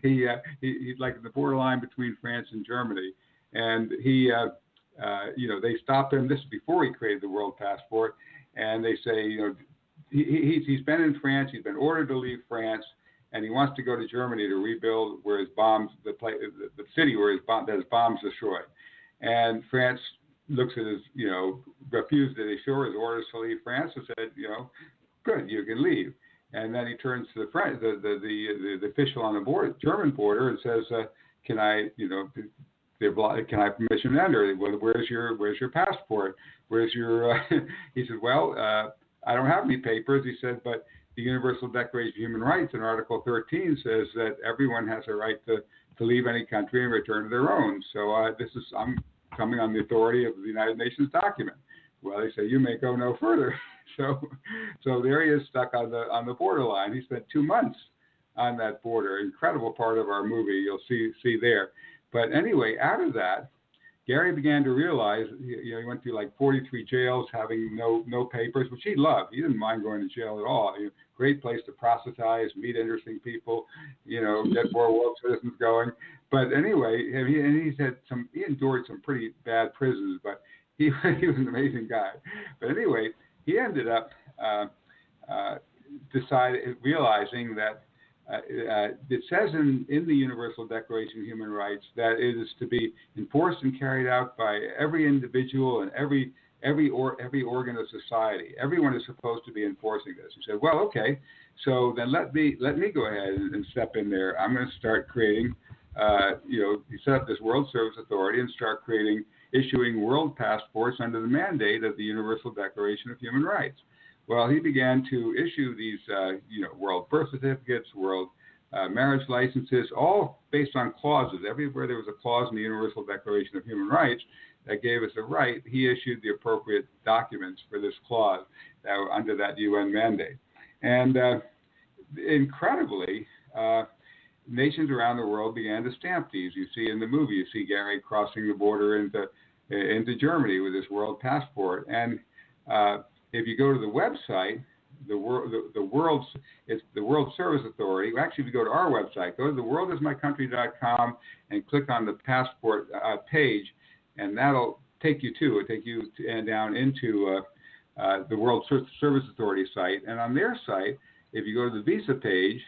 he's like the borderline between France and Germany, and they stop him. This is before he created the World Passport, and they say, he's been in France. He's been ordered to leave France. And he wants to go to Germany to rebuild where his bombs, the city where his bombs destroyed. And France looks at his, refused to issue his orders to leave France and said, good, you can leave. And then he turns to the official on the German border and says, can I permission to enter? Where's your passport? Where's your? He said, well, I don't have any papers. He said, but the Universal Declaration of Human Rights in Article 13 says that everyone has a right to leave any country and return to their own. So I'm coming on the authority of the United Nations document. Well, they say you may go no further. So there he is, stuck on the borderline. He spent 2 months on that border. Incredible part of our movie you'll see there. But anyway, out of that, Gary began to realize, he went through like 43 jails, having no papers, which he loved. He didn't mind going to jail at all. Great place to proselytize, meet interesting people, get more world citizens going. But anyway, he endured some pretty bad prisons, but he was an amazing guy. But anyway, he ended up realizing that it says in the Universal Declaration of Human Rights that it is to be enforced and carried out by every individual and every organ of society. Everyone is supposed to be enforcing this. He said, well, okay, so then let me go ahead and step in there. I'm going to start creating, he set up this World Service Authority and start issuing world passports under the mandate of the Universal Declaration of Human Rights. Well, he began to issue these, world birth certificates, world marriage licenses, all based on clauses. Everywhere there was a clause in the Universal Declaration of Human Rights that gave us a right, he issued the appropriate documents for this clause that were under that UN mandate. And incredibly, nations around the world began to stamp these. You see in the movie, you see Gary crossing the border into Germany with his world passport. And if you go to the website, the World Service Authority. Actually, if you go to our website, go to theworldismycountry.com and click on the passport page, and that'll take you down into the World Service Authority site. And on their site, if you go to the visa page,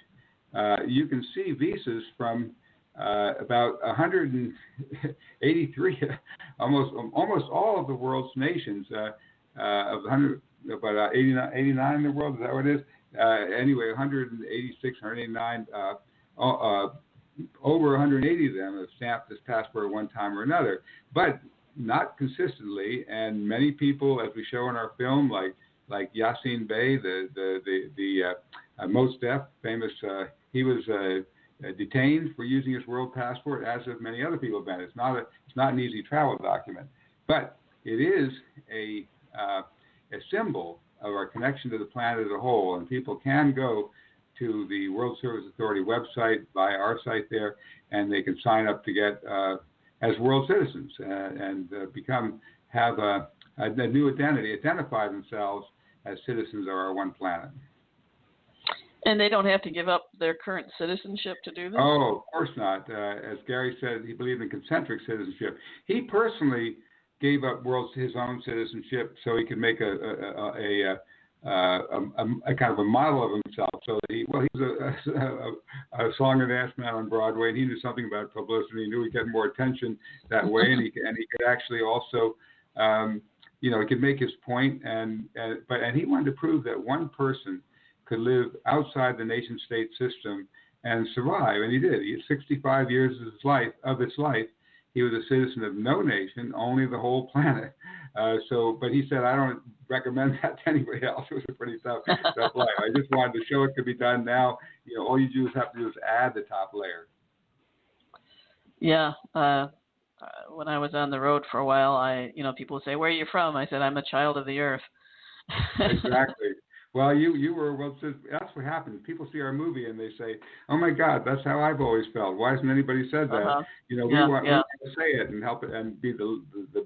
you can see visas from about 183, almost all of the world's nations. Of 100, about 89 in the world, is that what it is? Anyway, 186, 189, over 180 of them have stamped this passport at one time or another, but not consistently. And many people, as we show in our film, like Yassine Bey, the Mos Def, famous, he was detained for using his world passport, as have many other people have been. It's not an easy travel document, but it is a symbol of our connection to the planet as a whole, and people can go to the World Service Authority website, via our site there, and they can sign up to get as world citizens and have a new identity, identify themselves as citizens of our one planet. And they don't have to give up their current citizenship to do this? Oh, of course not. As Gary said, he believed in concentric citizenship. He personally gave up his own citizenship so he could make a kind of a model of himself. So that he was a song and dance man on Broadway, and he knew something about publicity. He knew he'd get more attention that way, and he could actually also, he could make his point. And he wanted to prove that one person could live outside the nation-state system and survive, and he did. He had 65 years of his life. He was a citizen of no nation, only the whole planet. But he said, I don't recommend that to anybody else. It was a pretty tough life. I just wanted to show it could be done now. All you Jews have to do is add the top layer. Yeah. When I was on the road for a while, people would say, where are you from? I said, I'm a child of the earth. Exactly. Well, you were, that's what happens. People see our movie and they say, oh my God, that's how I've always felt. Why hasn't anybody said that? Uh-huh. We want to say it and help it and be the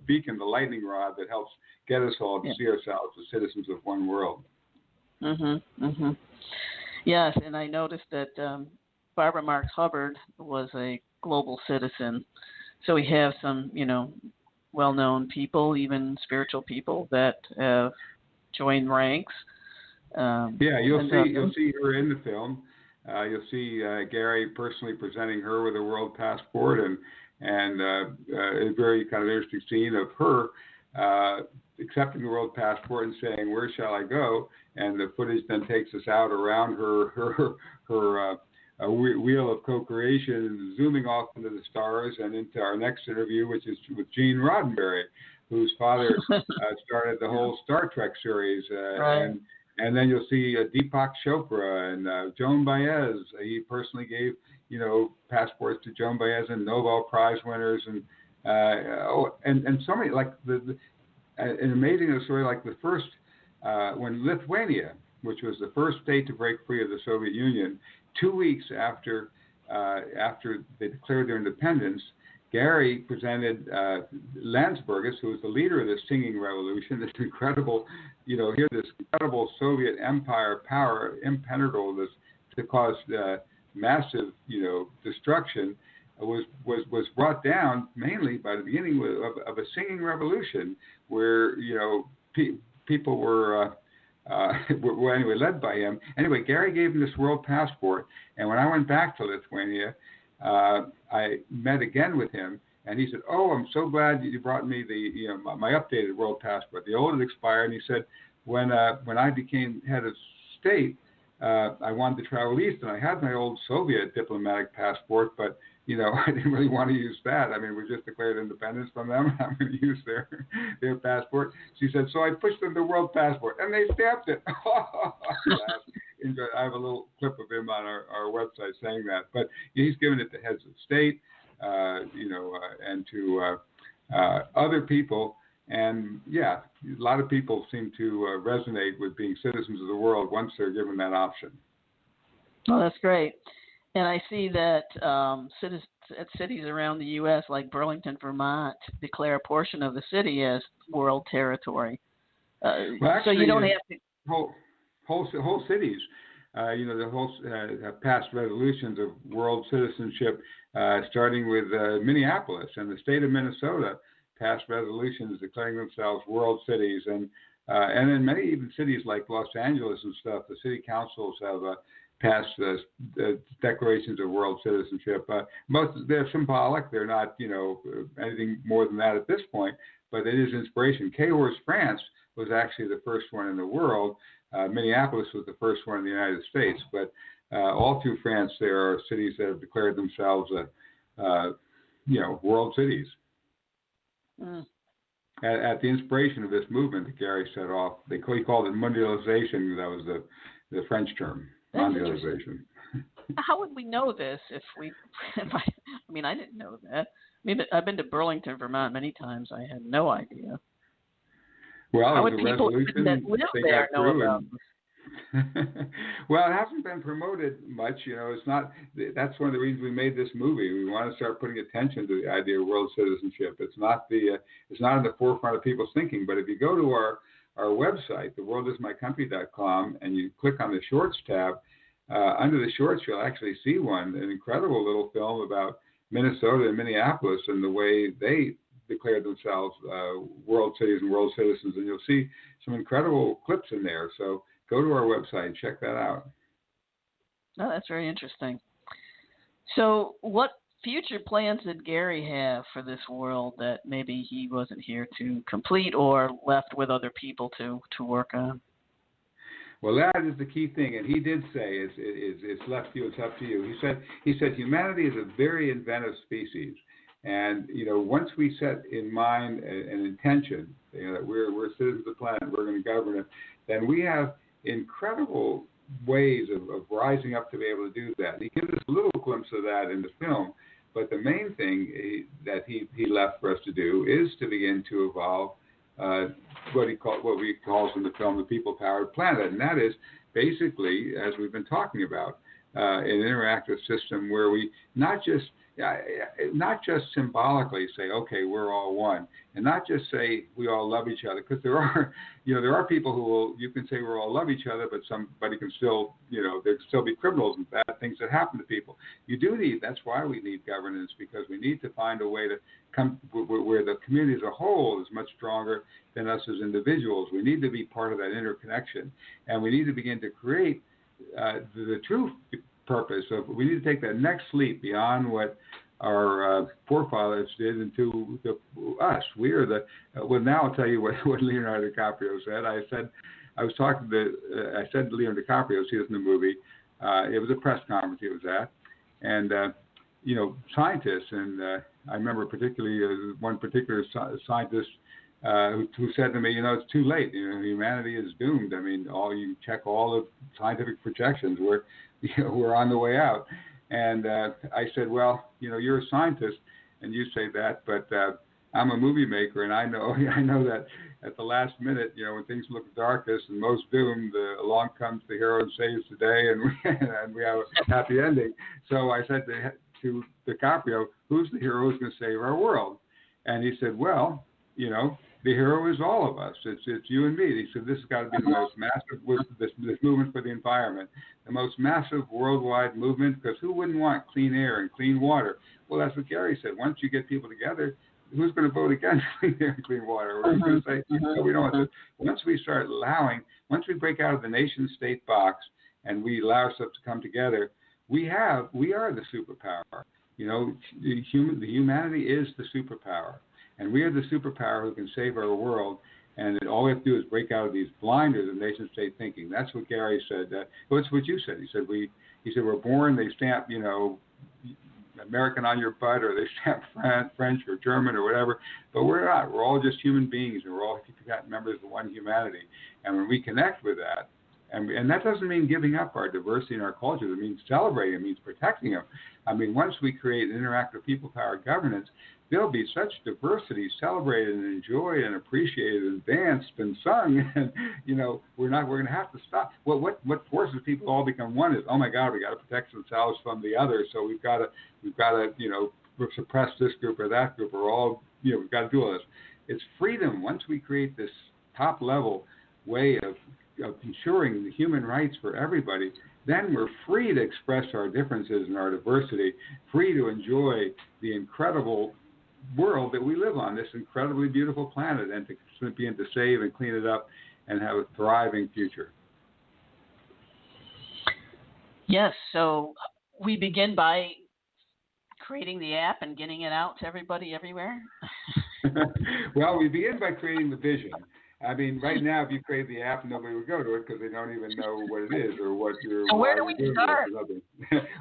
beacon, the lightning rod that helps get us all to see ourselves as citizens of one world. Yes, and I noticed that Barbara Marx Hubbard was a global citizen. So we have some, well-known people, even spiritual people that have joined ranks. You'll see her in the film. You'll see Gary personally presenting her with a world passport, and a very kind of interesting scene of her accepting the world passport and saying, "Where shall I go?" And the footage then takes us out around her wheel of co-creation, zooming off into the stars and into our next interview, which is with Gene Roddenberry, whose father started the whole Star Trek series, right. And then you'll see Deepak Chopra and Joan Baez. He personally gave, passports to Joan Baez and Nobel Prize winners, and so many, like an amazing story, like the first when Lithuania, which was the first state to break free of the Soviet Union, 2 weeks after they declared their independence, Gary presented Landsbergis, who was the leader of the singing revolution, this incredible, this incredible Soviet empire power, impenetrable to cause massive, destruction, was brought down mainly by the beginning of a singing revolution, where people were anyway led by him. Anyway, Gary gave him this world passport, and when I went back to Lithuania, I met again with him, and he said, "Oh, I'm so glad you brought me my updated world passport. The old had expired." And he said, when I became head of state, I wanted to travel east, and I had my old Soviet diplomatic passport, but I didn't really want to use that. I mean, we just declared independence from them. I'm going to use their passport. She said, so I pushed them the world passport, and they stamped it. I have a little clip of him on our website saying that. But he's given it to heads of state, and to other people. And, yeah, a lot of people seem to resonate with being citizens of the world once they're given that option. Well, that's great. And I see that cities around the U.S., like Burlington, Vermont, declare a portion of the city as world territory. Well, actually, so you don't have to. Whole cities, the whole have passed resolutions of world citizenship, starting with Minneapolis, and the state of Minnesota passed resolutions declaring themselves world cities, and in many even cities like Los Angeles and stuff, the city councils have passed declarations of world citizenship. They're symbolic; they're not, anything more than that at this point. But it is inspiration. Cahors, France, was actually the first one in the world. Minneapolis was the first one in the United States. But all through France, there are cities that have declared themselves, world cities. Mm. At the inspiration of this movement that Gary set off, he called it mondialization. That was the French term. Mondialization. How would we know this I didn't know that. I mean, I've been to Burlington, Vermont many times. I had no idea. Well, how it was would a people resolution that live there know about this? Well, it hasn't been promoted much. It's not. That's one of the reasons we made this movie. We want to start putting attention to the idea of world citizenship. It's not in the forefront of people's thinking. But if you go to our website, theworldismycountry.com, and you click on the Shorts tab, under the Shorts, you'll actually see an incredible little film about Minnesota and Minneapolis and the way they declared themselves world cities and world citizens. And you'll see some incredible clips in there. So go to our website and check that out. Oh, that's very interesting. So what future plans did Gary have for this world that maybe he wasn't here to complete or left with other people to work on? Well, that is the key thing, and he did say it's left to you, it's up to you. He said humanity is a very inventive species, and once we set in mind an intention, that we're citizens of the planet, we're going to govern it, then we have incredible ways of rising up to be able to do that. He gives us a little glimpse of that in the film, but the main thing that he left for us to do is to begin to evolve what he calls in the film the people-powered planet, and that is basically, as we've been talking about, an interactive system where we not just symbolically say, okay, we're all one, and not just say we all love each other, because there are people you can say we all love each other, but somebody can still, there can still be criminals and bad things that happen to people. That's why we need governance, because we need to find a way to come where the community as a whole is much stronger than us as individuals. We need to be part of that interconnection, and we need to begin to create the true purpose of. We need to take that next leap beyond what our forefathers did into us. We are well, now I'll tell you what Leonardo DiCaprio said. I said to Leonardo DiCaprio, see this in the movie. It was a press conference he was at, and scientists, and I remember particularly one particular scientist who said to me, it's too late. Humanity is doomed. I mean, you check all the scientific projections. We're on the way out. And I said, well, you're a scientist, and you say that, but I'm a movie maker, and I know that at the last minute, when things look darkest and most doomed, along comes the hero and saves the day, and we have a happy ending. So I said to DiCaprio, who's the hero who's going to save our world? And he said, well, the hero is all of us. It's you and me. He said, this has got to be the most massive, this movement for the environment, the most massive worldwide movement, because who wouldn't want clean air and clean water? Well, that's what Gary said. Once you get people together, who's going to vote against clean air and clean water? Or who's going to say, no, we don't want to? Once we start once we break out of the nation-state box and we allow ourselves to come together, we are the superpower. The humanity is the superpower. And we are the superpower who can save our world. And all we have to do is break out of these blinders of nation-state thinking. That's what Gary said. That's what you said. He said we're born. They stamp American on your butt, or they stamp French or German or whatever. But we're not. We're all just human beings, and we're all members of one humanity. And when we connect with that, and that doesn't mean giving up our diversity and our culture. It means celebrating. It means protecting them. I mean, once we create interactive people-powered governance, there'll be such diversity celebrated and enjoyed and appreciated and danced and sung, and we're going to have to stop. What forces people to all become one is, oh my God, we got to protect themselves from the other, so we've got to suppress this group or that group, or all we've got to do all this. It's freedom. Once we create this top level way of ensuring the human rights for everybody, then we're free to express our differences and our diversity, free to enjoy the incredible world that we live on, this incredibly beautiful planet, and to begin to save and clean it up and have a thriving future. Yes, so we begin by creating the app and getting it out to everybody everywhere? Well, we begin by creating the vision. I mean, right now, if you create the app, nobody would go to it because they don't even know what it is or what you're. So where do we start?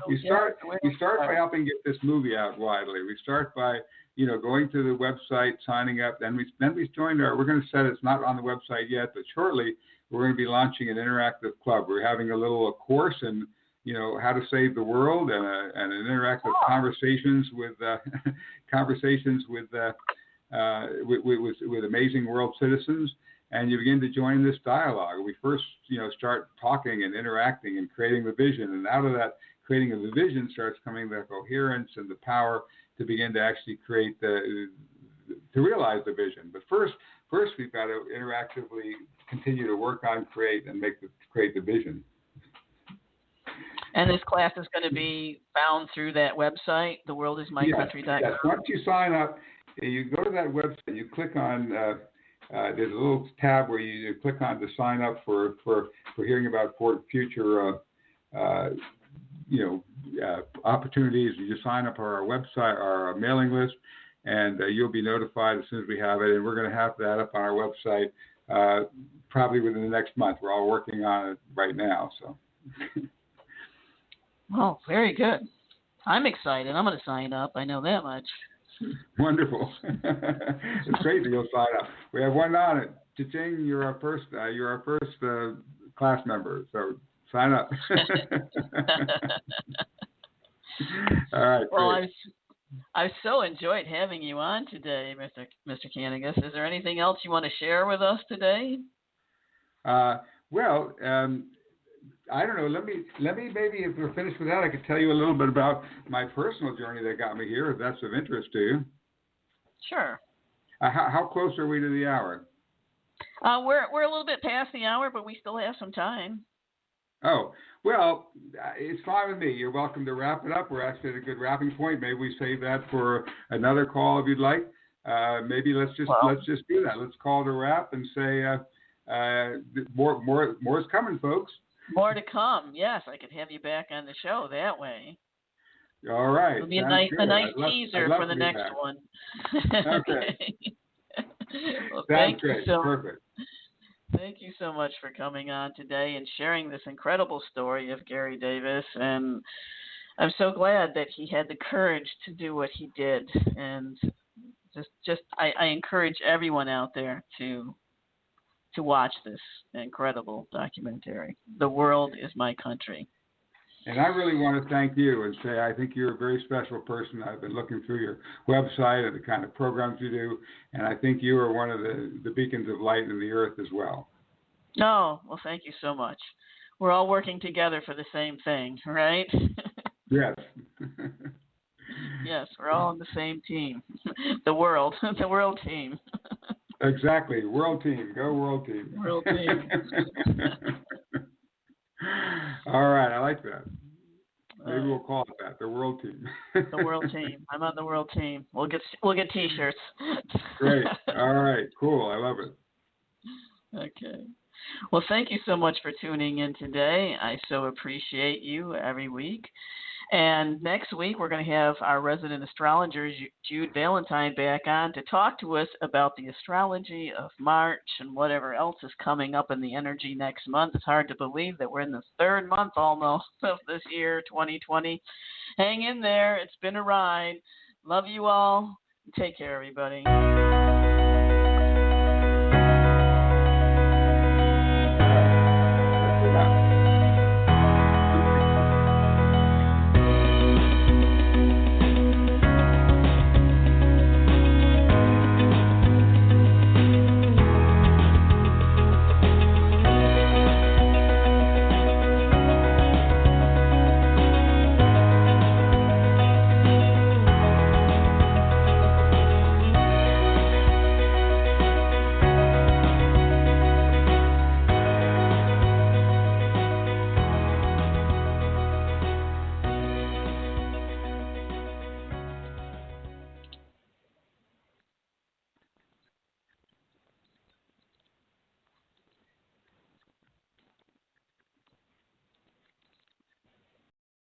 we start by helping get this movie out widely. We start by going to the website, signing up. Then we joined we're going to set it's not on the website yet, but shortly we're going to be launching an interactive club. We're having a course in how to save the world and an interactive conversations with amazing world citizens. And you begin to join this dialogue. We first, start talking and interacting and creating the vision. And out of that creating of the vision starts coming the coherence and the power to begin to actually to realize the vision. But first we've got to interactively continue to work on, create the vision. And this class is going to be found through that website, theworldismycountry.com. Yes. Once you sign up, you go to that website, you click on, there's a little tab where you click on to sign up for hearing about future, opportunities. You just sign up for our website, our mailing list, and you'll be notified as soon as we have it. And we're going to have that up on our website probably within the next month. We're all working on it right now. So. Oh, very good. I'm excited. I'm going to sign up. I know that much. Wonderful. It's great that you'll sign up. We have one on it. Cha-ching, you're our first class member, so sign up. All right. Well, I've so enjoyed having you on today, Mr. Kanegis. Is there anything else you want to share with us today? I don't know. Let me maybe, if we're finished with that, I could tell you a little bit about my personal journey that got me here, if that's of interest to you. Sure. How close are we to the hour? We're a little bit past the hour, but we still have some time. Oh, well, it's fine with me. You're welcome to wrap it up. We're actually at a good wrapping point. Maybe we save that for another call if you'd like. Maybe let's just do that. Let's call it a wrap and say more's coming, folks. More to come. Yes, I could have you back on the show that way. All right. It'll be a nice teaser for the next one. Okay. Well, Sounds great. Perfect. Thank you so much for coming on today and sharing this incredible story of Gary Davis. And I'm so glad that he had the courage to do what he did. And I encourage everyone out there to watch this incredible documentary. The World is My Country. And I really want to thank you and say I think you're a very special person. I've been looking through your website and the kind of programs you do, and I think you are one of the beacons of light in the earth as well. Oh, well, thank you so much. We're all working together for the same thing, right? Yes. Yes, we're all on the same team. The world team. Exactly. World team. Go world team. World team. All right. I like that. Maybe maybe we'll call it that, the World Team. The World Team. I'm on the World Team. We'll get T-shirts. Great. All right. Cool. I love it. Okay. Well, thank you so much for tuning in today. I so appreciate you every week. And next week, we're going to have our resident astrologer, Jude Valentine, back on to talk to us about the astrology of March and whatever else is coming up in the energy next month. It's hard to believe that we're in the third month almost of this year, 2020. Hang in there. It's been a ride. Love you all. Take care, everybody.